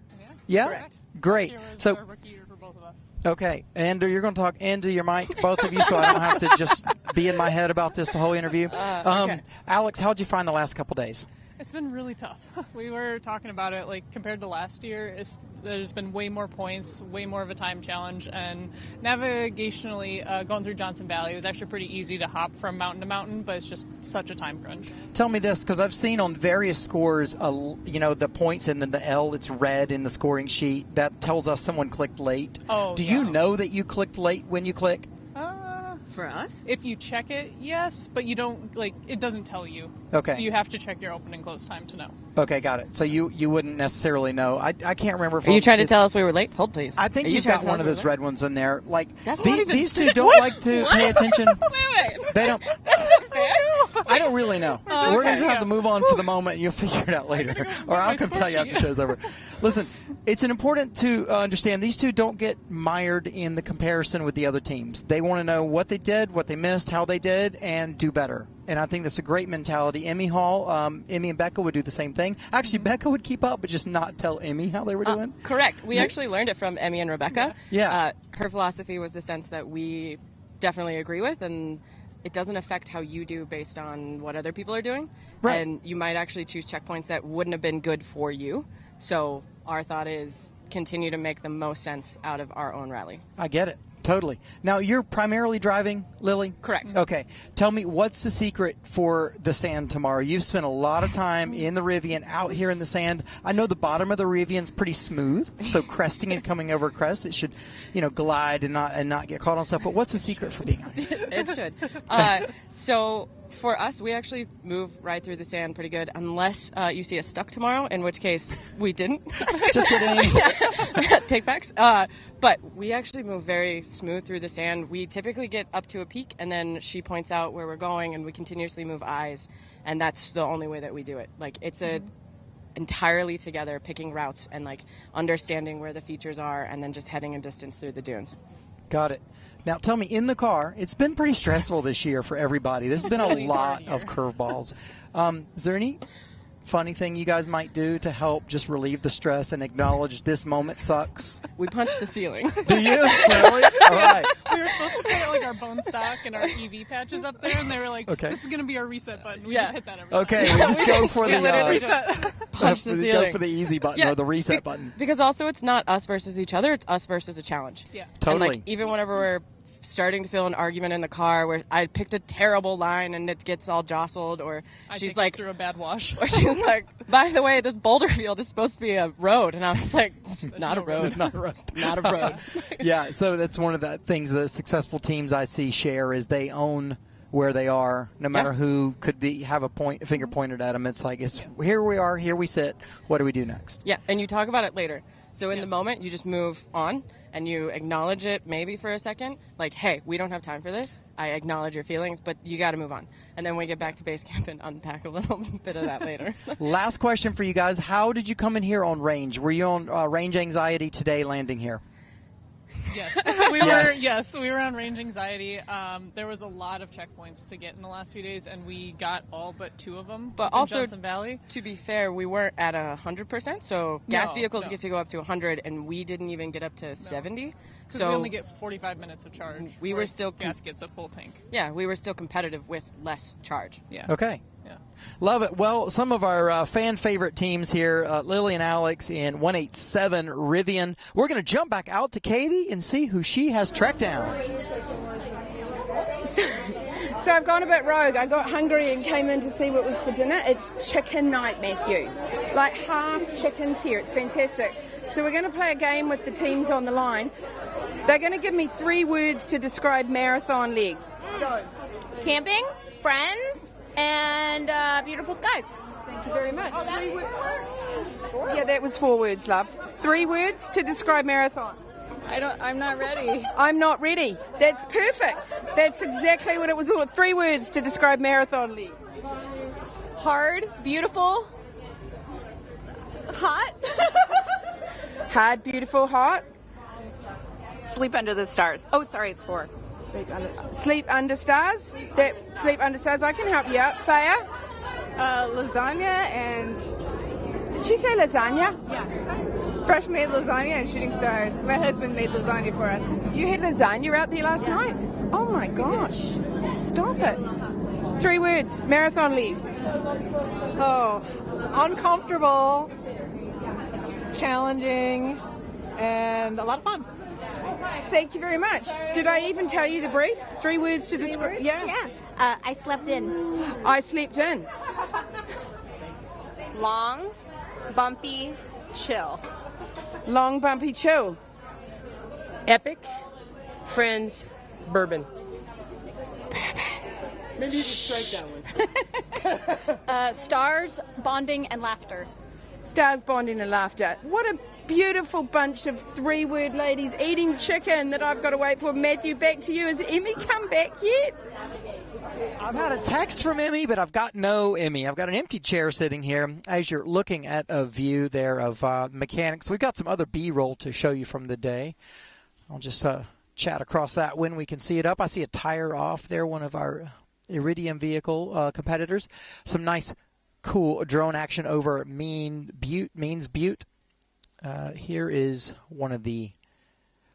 S1: Yeah?
S6: Correct.
S1: Great. So
S6: rookie year for both of us.
S1: Okay, Andrew, you're going to talk into your mic, both of you, so I don't have to just be in my head about this the whole interview.
S6: Okay.
S1: Alex, how did you find the last couple days?
S6: It's been really tough. We were talking about it, like, compared to last year, there's been way more points, way more of a time challenge, and navigationally, going through Johnson Valley, it was actually pretty easy to hop from mountain to mountain, but it's just such a time crunch.
S1: Tell me this, because I've seen on various scores, the points and then the L, it's red in the scoring sheet. That tells us someone clicked late.
S6: Oh,
S1: Do you know that you clicked late when you click?
S5: For us?
S6: If you check it, yes, but you don't, it doesn't tell you.
S1: Okay.
S6: So you have to check your open and close time to know.
S1: Okay, got it. So you wouldn't necessarily know. I can't remember if
S3: Are you trying to tell us we were late? Hold, please.
S1: I think you've got one of those red ones in there. These two don't
S3: What?
S1: like to pay attention.
S3: Wait.
S1: They don't. I don't really know. We're going to have to move on for the moment, and you'll figure it out later. Or I'll come tell you after the show's over. Listen, it's important to understand these two don't get mired in the comparison with the other teams. They want to know what they did, what they missed, how they did, and do better. And I think that's a great mentality. Emmy Hall, Emmy and Becca would do the same thing. Actually, Becca would keep up, but just not tell Emmy how they were doing.
S3: Correct. We actually learned it from Emmy and Rebecca.
S1: Yeah.
S3: Her philosophy was the sense that we definitely agree with, and it doesn't affect how you do based on what other people are doing.
S1: Right.
S3: And you might actually choose checkpoints that wouldn't have been good for you. So our thought is continue to make the most sense out of our own rally.
S1: I get it. Totally. Now, you're primarily driving, Lily?
S3: Correct.
S1: Okay. Tell me, what's the secret for the sand tomorrow? You've spent a lot of time in the Rivian, out here in the sand. I know the bottom of the Rivian's pretty smooth, so cresting and coming over crest, it should, glide and not get caught on stuff. But what's the secret for being out here?
S3: It should. So for us, we actually move right through the sand pretty good, unless you see us stuck tomorrow, in which case we didn't.
S1: Just kidding.
S3: Take backs. But we actually move very smooth through the sand. We typically get up to a peak, and then she points out where we're going, and we continuously move eyes, and that's the only way that we do it. It's entirely together, picking routes and understanding where the features are, and then just heading a distance through the dunes.
S1: Got it. Now, tell me, in the car, it's been pretty stressful this year for everybody. There's been a lot of curveballs. Is there any funny thing you guys might do to help just relieve the stress and acknowledge this moment sucks?
S3: We punch the ceiling.
S1: Do you? Really? All right.
S6: We were supposed to put our bone stock and our EV patches up there, and they were like,
S1: okay,
S6: this is going to be our reset button. We just hit that every time.
S1: Okay, we just go for the
S3: punch the ceiling.
S1: Go for the easy button or the reset button.
S3: Because also it's not us versus each other, it's us versus a challenge.
S6: Yeah.
S1: Totally.
S3: And even whenever we're starting to feel an argument in the car where I picked a terrible line and it gets all jostled, or she's like
S6: through a bad wash,
S3: or she's like, by the way, this boulder field is supposed to be a road, and I was like, not a road.
S1: It's not a road.
S3: Not a road.
S1: Yeah, so that's one of the things that successful teams I see share is they own where they are, no matter who could have a finger pointed at them. It's like, here we are, here we sit. What do we do next?
S3: Yeah, and you talk about it later. So in the moment, you just move on and you acknowledge it maybe for a second. Like, hey, we don't have time for this. I acknowledge your feelings, but you got to move on. And then we get back to base camp and unpack a little bit of that later.
S1: Last question for you guys. How did you come in here on range? Were you on range anxiety today landing here?
S6: Yes, we were on range anxiety. There was a lot of checkpoints to get in the last few days, and we got all but 2 of them.
S3: But
S6: in
S3: also,
S6: Johnson Valley.
S3: To be fair, we weren't at 100%. So gas vehicles get to go up to 100, and we didn't even get up to 70.
S6: So we only get 45 minutes of charge.
S3: We were still
S6: gas gets a full tank.
S3: Yeah, we were still competitive with less charge.
S6: Yeah.
S1: Okay.
S6: Yeah.
S1: Love it. Well, some of our fan favorite teams here, Lily and Alex in 187 Rivian. We're going to jump back out to Katie and see who she has tracked down.
S2: So I've gone a bit rogue. I got hungry and came in to see what was for dinner. It's chicken night, Matthew. Like half chickens here. It's fantastic. So we're going to play a game with the teams on the line. They're going to give me 3 words to describe marathon leg. Go.
S10: Camping, friends, and beautiful skies.
S2: Thank you very much.
S10: Oh, that's
S2: 3 words. Yeah, that was 4 words, love. 3 words to describe marathon.
S7: I'm not ready.
S2: I'm not ready. That's perfect. That's exactly what it was all. 3 words to describe marathon league.
S10: Hard, beautiful, hot.
S2: Hard, beautiful, hot.
S9: Sleep under the stars. Oh, sorry, it's 4.
S2: Sleep under stars. Sleep under stars. I can help you out. Faya?
S9: Lasagna and...
S2: Did she say lasagna?
S9: Yeah. Fresh made lasagna and shooting stars. My husband made lasagna for us.
S2: You had lasagna out there last night? Oh my gosh. Stop it. 3 words. Marathon league. Oh,
S11: uncomfortable, challenging, and a lot of fun.
S2: Thank you very much. Did I even tell you the brief? 3 words to describe. Yeah.
S4: I slept in.
S2: I slept in.
S4: Long, bumpy, chill.
S2: Long, bumpy, chill.
S22: Epic, friends, bourbon.
S23: Maybe you should strike that one.
S24: Stars, bonding, and laughter.
S2: Stars, bonding, and laughter. What a beautiful bunch of 3-word ladies eating chicken that I've got to wait for. Matthew, back to you. Has Emmy come back yet?
S1: I've had a text from Emmy, but I've got no Emmy. I've got an empty chair sitting here as you're looking at a view there of mechanics. We've got some other B-roll to show you from the day. I'll just chat across that when we can see it up. I see a tire off there, one of our Iridium vehicle competitors. Some nice, cool drone action over Means Butte. Here is one of the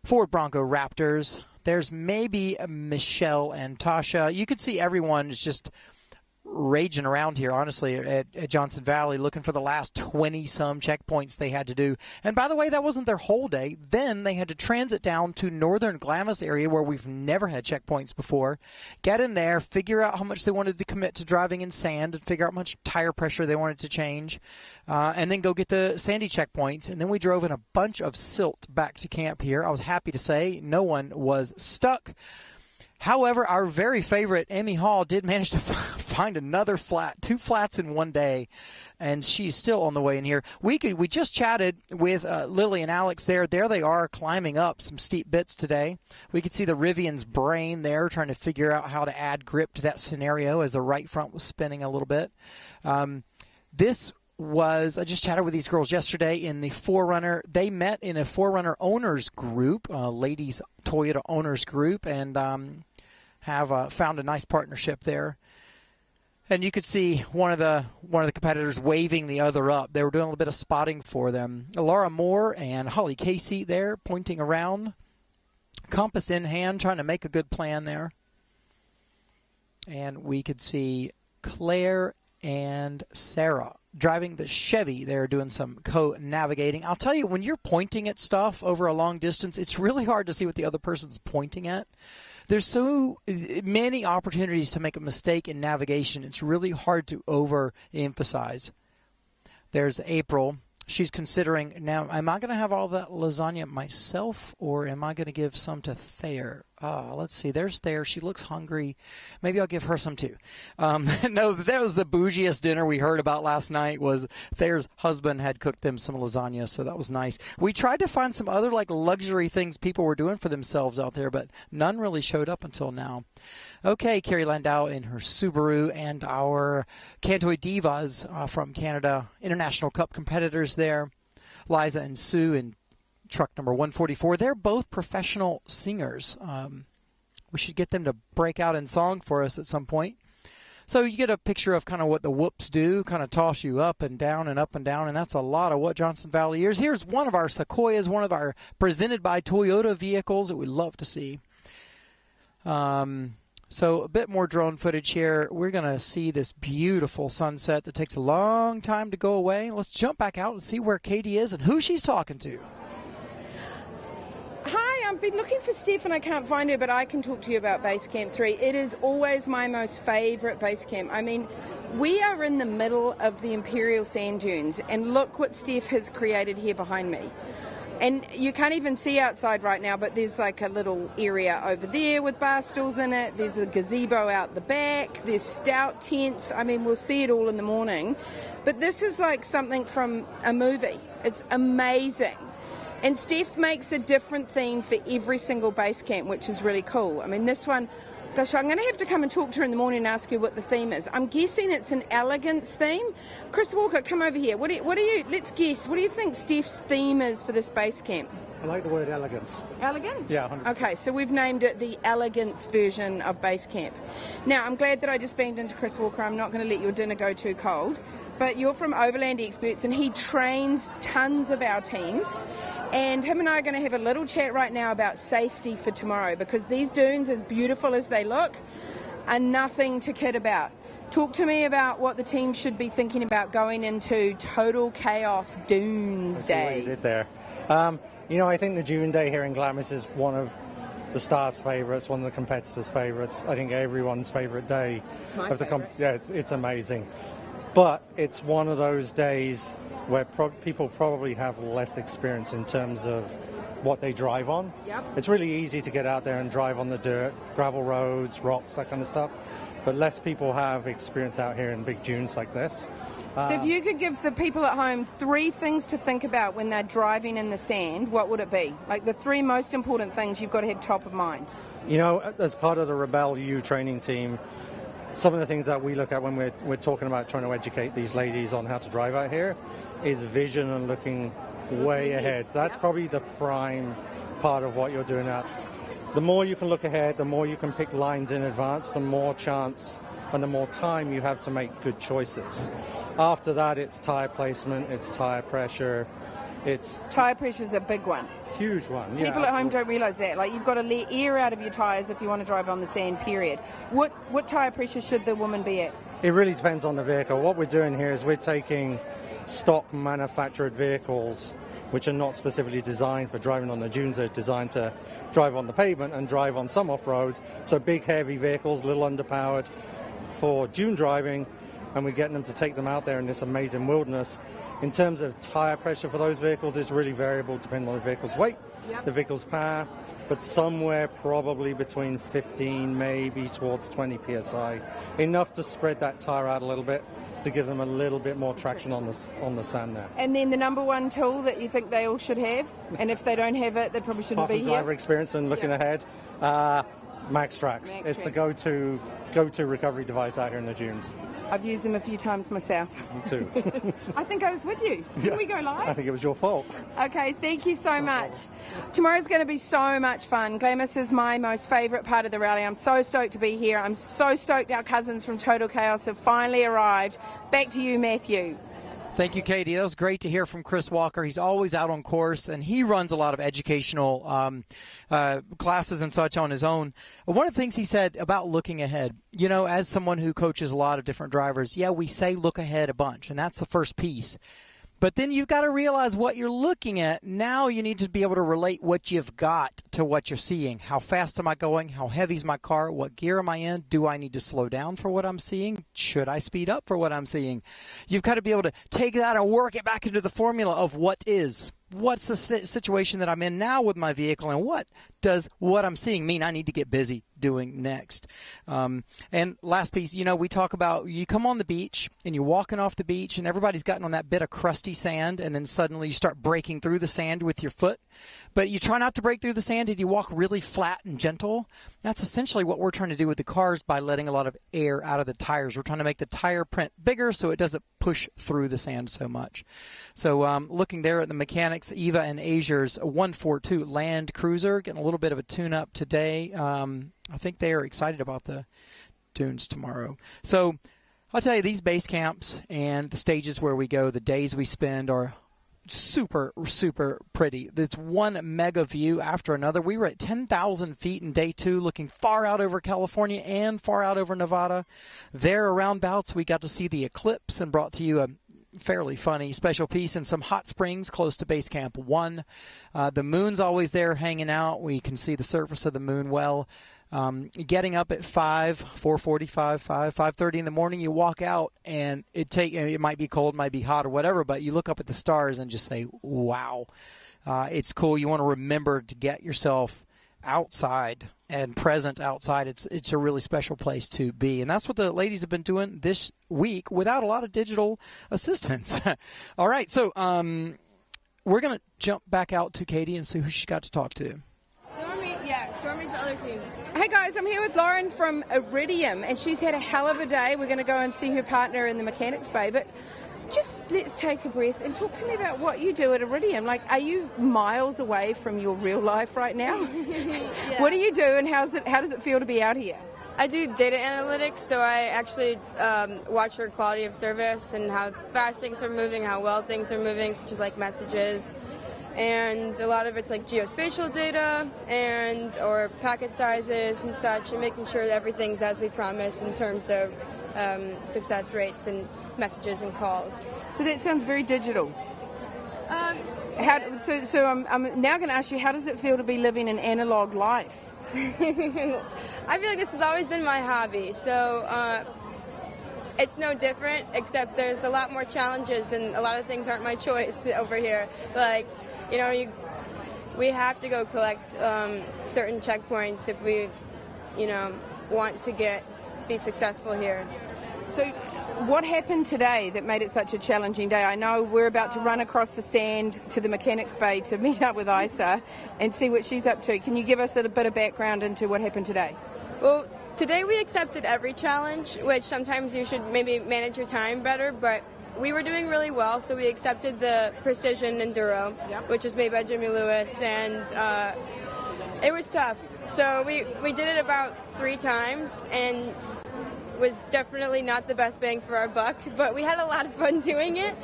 S1: Ford Bronco Raptors. There's maybe Michelle and Tasha. You could see everyone is just raging around here, honestly, at Johnson Valley, looking for the last 20-some checkpoints they had to do. And by the way, that wasn't their whole day. Then they had to transit down to northern Glamis area where we've never had checkpoints before, get in there, figure out how much they wanted to commit to driving in sand, and figure out how much tire pressure they wanted to change, and then go get the sandy checkpoints. And then we drove in a bunch of silt back to camp here. I was happy to say no one was stuck. However, our very favorite Emmy Hall did manage to find another flat, 2 flats in one day, and she's still on the way in here. We just chatted with Lily and Alex there. There they are climbing up some steep bits today. We could see the Rivian's brain there trying to figure out how to add grip to that scenario as the right front was spinning a little bit. I just chatted with these girls yesterday in the 4Runner. They met in a 4Runner owners group, ladies Toyota owners group, and have found a nice partnership there. And you could see one of the competitors waving the other up. They were doing a little bit of spotting for them. Laura Moore and Holly Casey there pointing around, compass in hand, trying to make a good plan there. And we could see Claire and Sarah driving the Chevy. They're doing some co-navigating. I'll tell you, when you're pointing at stuff over a long distance, it's really hard to see what the other person's pointing at. There's so many opportunities to make a mistake in navigation. It's really hard to overemphasize. There's April. She's considering, now, am I going to have all that lasagna myself, or am I going to give some to Thayer? Let's see. There's Thayer. She looks hungry. Maybe I'll give her some too. No, that was the bougiest dinner we heard about last night. Was Thayer's husband had cooked them some lasagna, so that was nice. We tried to find some other like luxury things people were doing for themselves out there, but none really showed up until now. Okay, Carrie Landau in her Subaru, and our Cantoy Divas from Canada, International Cup competitors there, Liza and Sue in truck number 144. They're both professional singers. We should get them to break out in song for us at some point. So you get a picture of kind of what the whoops do, kind of toss you up and down, and that's a lot of what Johnson Valley is. Here's one of our Sequoias, one of our presented by Toyota vehicles that we love to see. So a bit more drone footage here. We're going to see this beautiful sunset that takes a long time to go away. Let's jump back out and see where Katie is and who she's talking to.
S2: Hi, I've been looking for Steph and I can't find her, but I can talk to you about Base Camp 3. It is always my most favourite base camp. I mean, we are in the middle of the Imperial Sand Dunes, and look what Steph has created here behind me. And you can't even see outside right now, but there's like a little area over there with bar stools in it. There's a gazebo out the back. There's stout tents. I mean, we'll see it all in the morning. But this is like something from a movie. It's amazing. And Steph makes a different theme for every single base camp, which is really cool. I mean, this one, gosh, I'm going to have to come and talk to her in the morning and ask her what the theme is. I'm guessing it's an elegance theme. Chris Walker, come over here. What do you, let's guess, what do you think Steph's theme is for this base camp?
S25: I like the word elegance.
S2: Elegance?
S25: Yeah, 100%.
S2: Okay, so we've named it the elegance version of base camp. Now, I'm glad that I just banged into Chris Walker. I'm not going to let your dinner go too cold. But you're from Overland Experts, and he trains tons of our teams. And him and I are going to have a little chat right now about safety for tomorrow, because these dunes, as beautiful as they look, are nothing to kid about. Talk to me about what the team should be thinking about going into Total Chaos Dunes Day.
S8: What you did there. I think the Dune Day here in Glamis is one of the stars' favourites, one of the competitors' favourites. I think everyone's favourite day of the competition. Yeah, it's amazing. But it's one of those days where people probably have less experience in terms of what they drive on.
S2: Yep.
S8: It's really easy to get out there and drive on the dirt, gravel roads, rocks, that kind of stuff. But less people have experience out here in big dunes like this.
S2: So if you could give the people at home 3 things to think about when they're driving in the sand, what would it be? Like the 3 most important things you've got to have top of mind.
S8: As part of the Rebelle U training team, some of the things that we look at when we're talking about trying to educate these ladies on how to drive out here is vision and looking way ahead. That's probably the prime part of what you're doing out. The more you can look ahead, the more you can pick lines in advance, the more chance and the more time you have to make good choices. After that, it's tire placement, it's tire pressure, it's...
S2: Tire pressure is a big one.
S8: Huge one, yeah.
S2: People at home don't realise that. Like, you've got to let air out of your tyres if you want to drive on the sand, period. What tyre pressure should the woman be at?
S8: It really depends on the vehicle. What we're doing here is we're taking stock manufactured vehicles which are not specifically designed for driving on the dunes. They're designed to drive on the pavement and drive on some off-road. So big, heavy vehicles, little underpowered for dune driving, and we're getting them to take them out there in this amazing wilderness. In terms of tire pressure for those vehicles, it's really variable depending on the vehicle's weight, the vehicle's power, but somewhere probably between 15, maybe towards 20 psi. Enough to spread that tire out a little bit, to give them a little bit more traction on the sand there.
S2: And then the number one tool that you think they all should have, and if they don't have it, they probably shouldn't be here.
S8: Driver experience and looking ahead, MaxTrax. It's the go-to recovery device out here in the dunes.
S2: I've used them a few times myself.
S8: Me too.
S2: I think I was with you. Can we go live?
S8: I think it was your fault.
S2: Okay, thank you so much. Tomorrow's going to be so much fun. Glamis is my most favourite part of the rally. I'm so stoked to be here. I'm so stoked our cousins from Total Chaos have finally arrived. Back to you, Matthew.
S1: Thank you, Katie. That was great to hear from Chris Walker. He's always out on course, and he runs a lot of educational classes and such on his own. One of the things he said about looking ahead, as someone who coaches a lot of different drivers, we say look ahead a bunch, and that's the first piece. But then you've got to realize what you're looking at. Now you need to be able to relate what you've got to what you're seeing. How fast am I going? How heavy is my car? What gear am I in? Do I need to slow down for what I'm seeing? Should I speed up for what I'm seeing? You've got to be able to take that and work it back into the formula of what is. What's the situation that I'm in now with my vehicle, and what does what I'm seeing mean I need to get busy doing next? And last piece, we talk about you come on the beach and you're walking off the beach and everybody's gotten on that bit of crusty sand, and then suddenly you start breaking through the sand with your foot. But you try not to break through the sand and you walk really flat and gentle. That's essentially what we're trying to do with the cars by letting a lot of air out of the tires. We're trying to make the tire print bigger so it doesn't push through the sand so much. So looking there at the mechanics, Eva and Azur's 142 Land Cruiser, getting a little bit of a tune-up today. I think they are excited about the dunes tomorrow. So I'll tell you, these base camps and the stages where we go, the days we spend are super, super pretty. It's one mega view after another. We were at 10,000 feet in day 2, looking far out over California and far out over Nevada. There around bouts, we got to see the eclipse and brought to you a fairly funny special piece in some hot springs close to base camp 1. The moon's always there hanging out. We can see the surface of the moon well. Getting up at 4:45, 5:30 in the morning, you walk out and it might be cold, might be hot or whatever, but you look up at the stars and just say, wow, it's cool. You want to remember to get yourself outside and present outside. It's a really special place to be. And that's what the ladies have been doing this week without a lot of digital assistance. All right. So, we're going to jump back out to Katie and see who she's got to talk to.
S2: Stormy's the other team. Hey guys, I'm here with Lauren from Iridium, and she's had a hell of a day. We're going to go and see her partner in the mechanics bay, but just let's take a breath and talk to me about what you do at Iridium. Like, are you miles away from your real life right now?
S12: Yeah.
S2: What do you do, and how does it feel to be out here?
S12: I do data analytics, so I actually watch for quality of service and how fast things are moving, how well things are moving, such as like messages. And a lot of it's like geospatial data or packet sizes and such, and making sure that everything's as we promised in terms of success rates and messages and calls.
S2: So that sounds very digital. So I'm now going to ask you, how does it feel to be living an analog life?
S12: I feel like this has always been my hobby, so it's no different, except there's a lot more challenges and a lot of things aren't my choice over here. Like, we have to go collect certain checkpoints if we, want to be successful here.
S2: So what happened today that made it such a challenging day? I know we're about to run across the sand to the mechanics bay to meet up with Isa and see what she's up to. Can you give us a bit of background into what happened today?
S12: Well, today we accepted every challenge, which sometimes you should maybe manage your time better, but we were doing really well, so we accepted the Precision Enduro, which was made by Jimmy Lewis, and it was tough. So we did it about 3 times, and was definitely not the best bang for our buck, but we had a lot of fun doing it.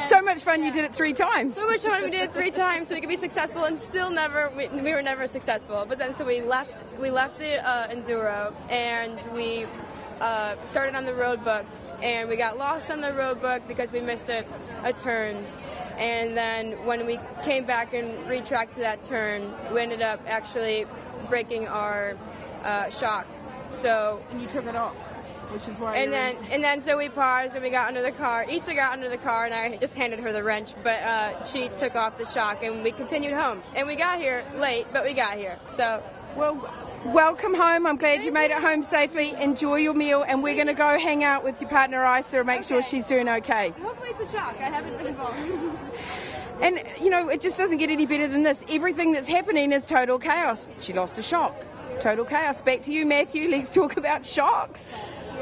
S2: So much fun you did it 3 times.
S12: So much fun we did it 3 times so we could be successful, and still we were never successful. But then so we left the Enduro, and we started on the Roadbook, and we got lost on the Roadbook because we missed a turn. And then when we came back and retracked to that turn, we ended up actually breaking our shock. And
S2: you took it off. Which is why.
S12: And then so we paused and we got under the car. Issa got under the car and I just handed her the wrench, but she took off the shock and we continued home. And we got here late, but we got here. So,
S2: well, welcome home. I'm glad you made it home safely. Enjoy your meal, and we're going to go hang out with your partner Issa and make sure she's doing okay.
S12: Hopefully it's a shock. I haven't been involved.
S2: And it just doesn't get any better than this. Everything that's happening is total chaos. She lost a shock. Total chaos. Back to you, Matthew. Let's talk about shocks.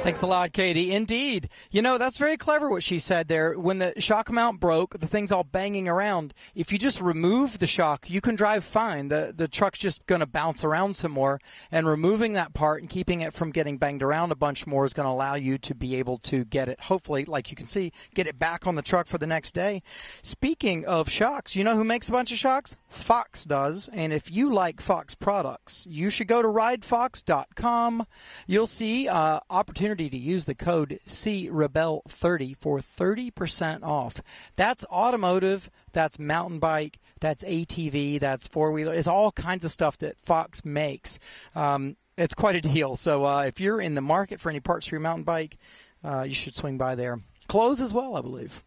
S1: Thanks a lot, Katie. Indeed. That's very clever what she said there. When the shock mount broke, the thing's all banging around. If you just remove the shock, you can drive fine. The truck's just going to bounce around some more, and removing that part and keeping it from getting banged around a bunch more is going to allow you to be able to get it, hopefully, like you can see, get it back on the truck for the next day. Speaking of shocks, you know who makes a bunch of shocks? Fox does. And if you like Fox products, you should go to ridefox.com. You'll see opportunity to use the code CRebelle30 for 30% off. That's automotive, that's mountain bike, that's ATV, that's four-wheeler. It's all kinds of stuff that Fox makes. It's quite a deal. So if you're in the market for any parts for your mountain bike, you should swing by there. Clothes as well, I believe.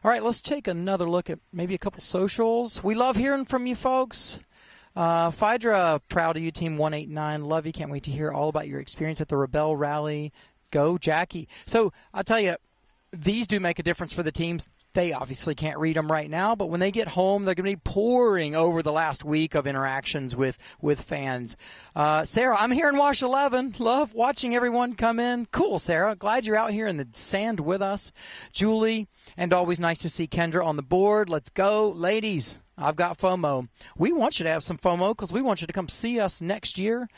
S1: All right, let's take another look at maybe a couple socials. We love hearing from you folks. Phaedra, proud of you, Team 189. Love you. Can't wait to hear all about your experience at the Rebelle Rally. Go, Jackie. So I'll tell you, these do make a difference for the teams. They obviously can't read them right now, but when they get home, they're going to be pouring over the last week of interactions with fans. Sarah, I'm here in Wash 11. Love watching everyone come in. Cool, Sarah. Glad you're out here in the sand with us. Julie, and always nice to see Kendra on the board. Let's go. Ladies, I've got FOMO. We want you to have some FOMO because we want you to come see us next year.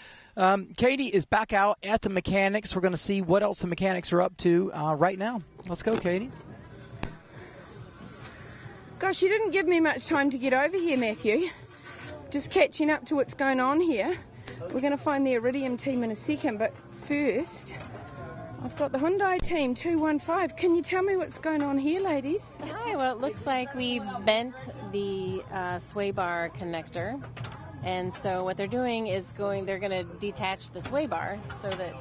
S1: Katie is back out at the mechanics. We're going to see what else the mechanics are up to right now. Let's go, Katie.
S2: Gosh, you didn't give me much time to get over here, Matthew. Just catching up to what's going on here. We're going to find the Iridium team in a second, but first, I've got the Hyundai team 215. Can you tell me what's going on here, ladies?
S13: Hi, well, it looks like we bent the sway bar connector. And so what they're doing is they're going to detach the sway bar so that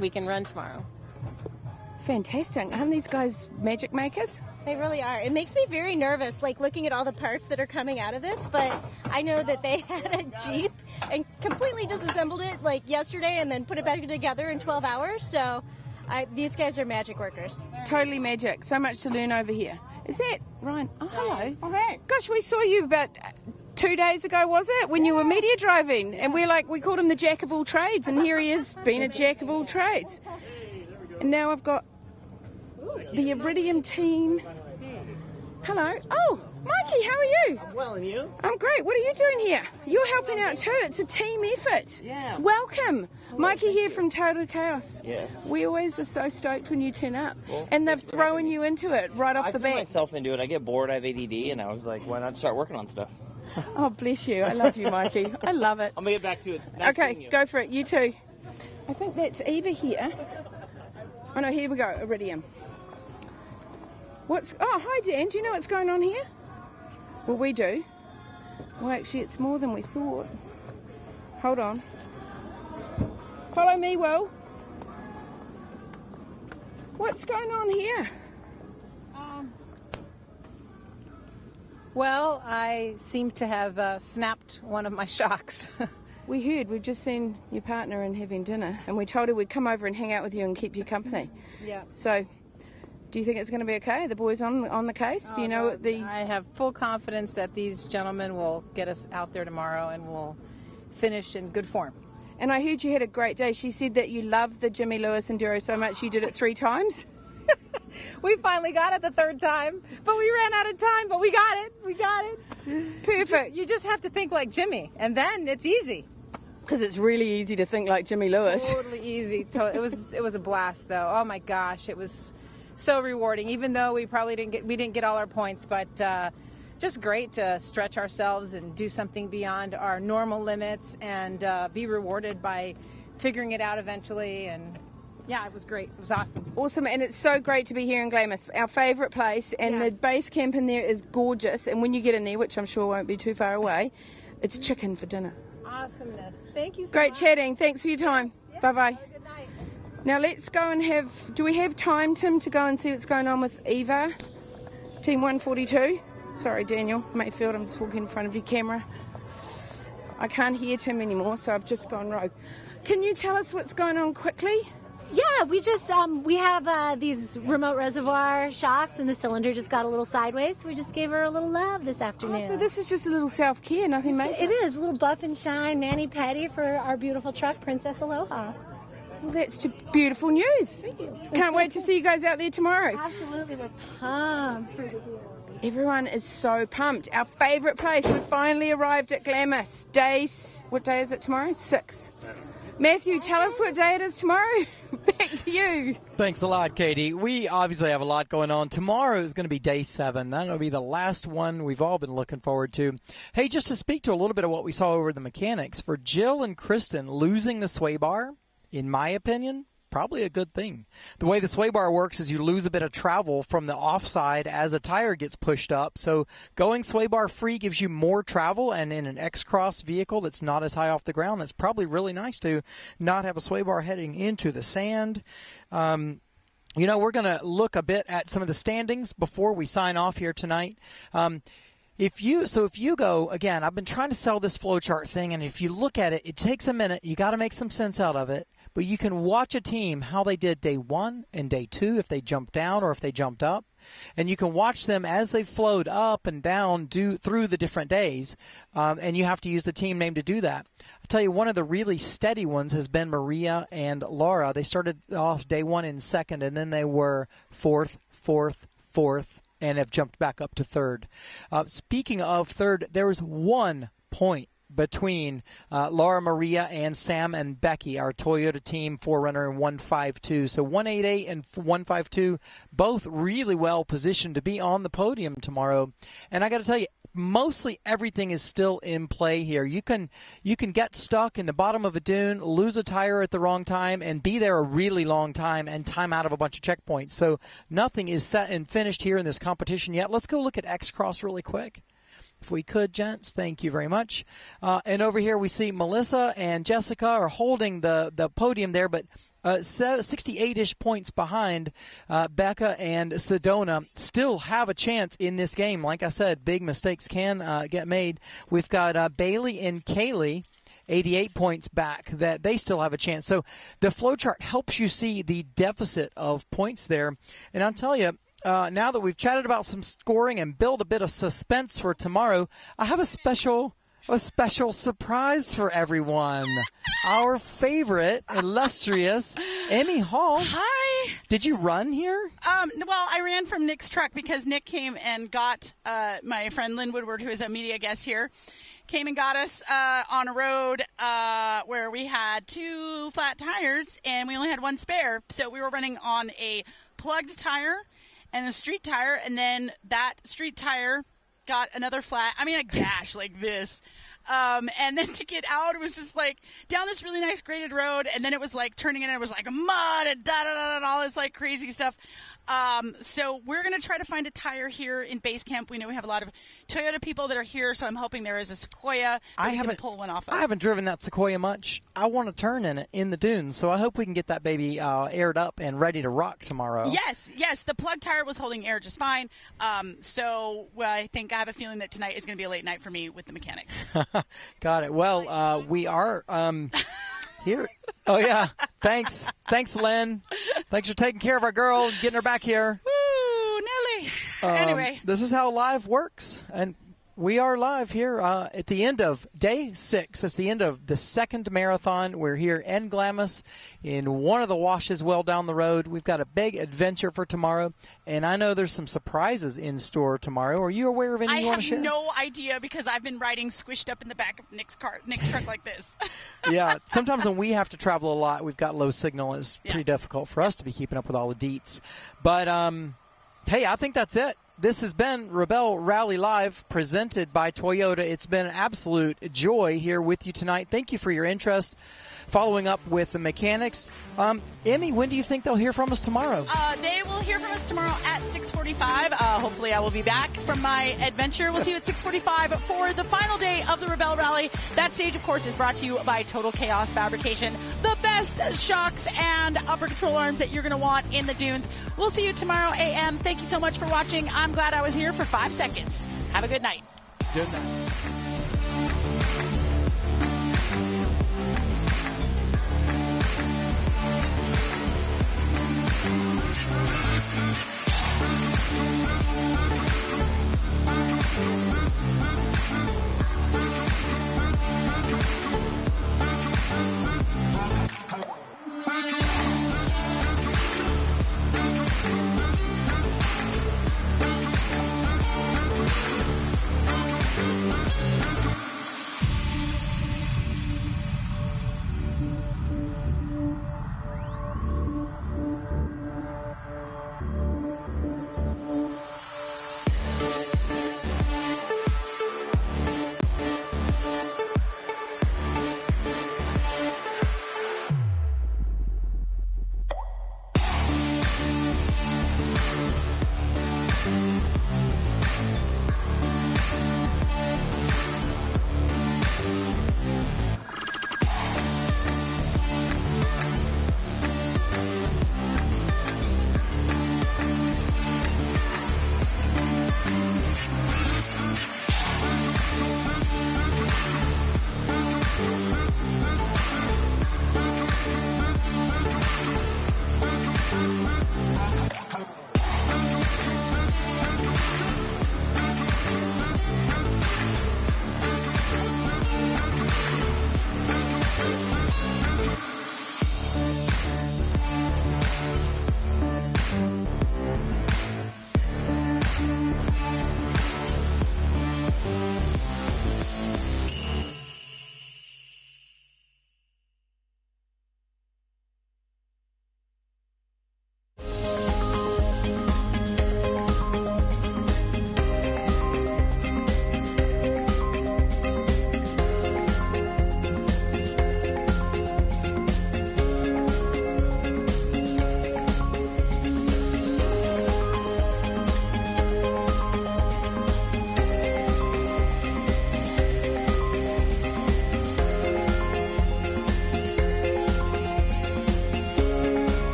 S13: we can run tomorrow.
S2: Fantastic. Aren't these guys magic makers?
S14: They really are. It makes me very nervous, looking at all the parts that are coming out of this, but I know that they had a Jeep and completely disassembled it yesterday and then put it back together in 12 hours. So these guys are magic workers.
S2: Totally magic. So much to learn over here. Is that Ryan? Oh, hello.
S14: Oh, hey.
S2: Gosh, we saw you about 2 days ago, was it? When you were media driving. And we called him the jack of all trades. And here he is, being a jack of all trades. And now I've got the Iridium team. Hello. Oh, Mikey, how are you?
S15: I'm well, and you?
S2: I'm great. What are you doing here? You're helping out too. It's a team effort.
S15: Yeah.
S2: Welcome. Mikey here from Total Chaos.
S15: Yes.
S2: We always are so stoked when you turn up.
S15: Well,
S2: and they've thrown you into it right off the bat.
S15: I threw myself into it. I get bored. I have ADD, and I was like, why not start working on stuff?
S2: Oh, bless you. I love you, Mikey. I love it.
S15: I'm going to get back to it. Nice
S2: okay, go for it. You too. I think that's Eva here. Oh no, here we go, Iridium. Oh, hi Dan, do you know what's going on here? Well, we do. Well, actually, it's more than we thought. Hold on. Follow me, Will. What's going on here?
S16: Well, I seem to have snapped one of my shocks.
S2: We heard, we've just seen your partner and having dinner, and we told her we'd come over and hang out with you and keep you company.
S16: Yeah.
S2: So, do you think it's going to be okay? Are the boys on the case? Do you know what the...
S16: I have full confidence that these gentlemen will get us out there tomorrow and we'll finish in good form.
S2: And I heard you had a great day. She said that you loved the Jimmy Lewis Enduro so much you did it 3 times.
S16: We finally got it the 3rd time, but we ran out of time, but we got it. We got it.
S2: Perfect.
S16: You just have to think like Jimmy, and then it's easy.
S2: Because it's really easy to think like Jimmy Lewis.
S16: Totally easy. It was a blast, though. Oh my gosh, it was so rewarding. Even though we probably didn't get all our points, but just great to stretch ourselves and do something beyond our normal limits and be rewarded by figuring it out eventually. And yeah, it was great. It was awesome.
S2: Awesome, and it's so great to be here in Glamis, our favourite place. And the base camp in there is gorgeous. And when you get in there, which I'm sure won't be too far away, it's chicken for dinner.
S16: Awesomeness. Thank you so
S2: Great
S16: much.
S2: chatting. Thanks for your time.
S16: Yeah,
S2: Bye-bye.
S16: have a good night.
S2: Now let's go and do we have time, Tim, to go and see what's going on with Eva, Team 142? Sorry, Daniel Mayfield, I'm just walking in front of your camera. I can't hear Tim anymore, so I've just gone rogue. Can you tell us what's going on quickly?
S21: Yeah, we just we have these remote reservoir shocks, and the cylinder just got a little sideways. So we just gave her a little love this afternoon.
S2: Oh, so this is just a little self-care, nothing major.
S21: It is a little buff and shine, mani-pedi for our beautiful truck, Princess Aloha.
S2: Well, that's beautiful news. Can't wait to see you guys out there tomorrow.
S21: Absolutely, we're pumped for the deal.
S2: Everyone is so pumped. Our favourite place. We've finally arrived at Glamis. What day is it tomorrow? 6. Matthew, tell us what day it is tomorrow. Back to you.
S1: Thanks a lot, Katie. We obviously have a lot going on. Tomorrow is going to be day 7. That'll be the last one we've all been looking forward to. Hey, just to speak to a little bit of what we saw over the mechanics, for Jill and Kristen, losing the sway bar, in my opinion, probably a good thing. The way the sway bar works is you lose a bit of travel from the offside as a tire gets pushed up. So going sway bar free gives you more travel, and in an X-Cross vehicle that's not as high off the ground, that's probably really nice to not have a sway bar heading into the sand. You know, we're going to look a bit at some of the standings before we sign off here tonight. If you go, again, I've been trying to sell this flowchart thing, and if you look at it, it takes a minute. You got to make some sense out of it. But you can watch a team, how they did day 1 and day 2, if they jumped down or if they jumped up. And you can watch them as they flowed up and down through the different days. And you have to use the team name to do that. I'll tell you, one of the really steady ones has been Maria and Laura. They started off day 1 in 2nd, and then they were 4th, and have jumped back up to 3rd. Speaking of 3rd, there was 1 point between Laura Maria and Sam and Becky, our Toyota team 4Runner in 152. So 188 and 152, both really well positioned to be on the podium tomorrow. And I got to tell you, mostly everything is still in play here. You can get stuck in the bottom of a dune, lose a tire at the wrong time, and be there a really long time and time out of a bunch of checkpoints. So nothing is set and finished here in this competition yet. Let's go look at X-Cross really quick. If we could, gents, thank you very much. And over here we see Melissa and Jessica are holding the podium there, but 68-ish points behind Becca and Sedona still have a chance in this game. Like I said, big mistakes can get made. We've got Bailey and Kaylee, 88 points back, that they still have a chance. So the flowchart helps you see the deficit of points there. And I'll tell you, now that we've chatted about some scoring and built a bit of suspense for tomorrow, I have a special surprise for everyone. Our favorite, illustrious Emmy Hall.
S17: Hi.
S1: Did you run here?
S17: Well, I ran from Nick's truck because Nick came and got my friend Lynn Woodward, who is a media guest here, came and got us on a road where we had 2 flat tires and we only had 1 spare. So we were running on a plugged tire and a street tire, and then that street tire got another flat. I mean, a gash like this. And then to get out, it was just like down this really nice graded road, and then it was like turning in, and it was like mud and and all this like crazy stuff. So we're going to try to find a tire here in base camp. We know we have a lot of Toyota people that are here, so I'm hoping there is a Sequoia that we can pull one off of.
S1: I haven't driven that Sequoia much. I want to turn in it in the dunes, so I hope we can get that baby aired up and ready to rock tomorrow.
S17: Yes. The plug tire was holding air just fine. So I think I have a feeling that tonight is going to be a late night for me with the mechanics.
S1: Got it. Well, we are here. Oh, yeah. Thanks, Lynn. Thanks for taking care of our girl and getting her back here.
S17: Woo, Nelly. Anyway.
S1: This is how live works. And we are live here at the end of day 6. It's the end of the second marathon. We're here in Glamis in one of the washes well down the road. We've got a big adventure for tomorrow. And I know there's some surprises in store tomorrow. Are you aware of any you want to share?
S17: I have no idea because I've been riding squished up in the back of Nick's truck like this.
S1: Yeah, sometimes when we have to travel a lot, we've got low signal. It's pretty difficult for us to be keeping up with all the deets. But, hey, I think that's it. This has been Rebelle Rally Live presented by Toyota. It's been an absolute joy here with you tonight. Thank you for your interest. Following up with the mechanics. Emmy, when do you think they'll hear from us tomorrow?
S17: They will hear from us tomorrow at 6:45. Hopefully I will be back from my adventure. We'll see you at 6:45 for the final day of the Rebelle Rally. That stage, of course, is brought to you by Total Chaos Fabrication. The best shocks and upper control arms that you're going to want in the dunes. We'll see you tomorrow AM. Thank you so much for watching. I'm glad I was here for 5 seconds. Have a good night.
S1: Good night.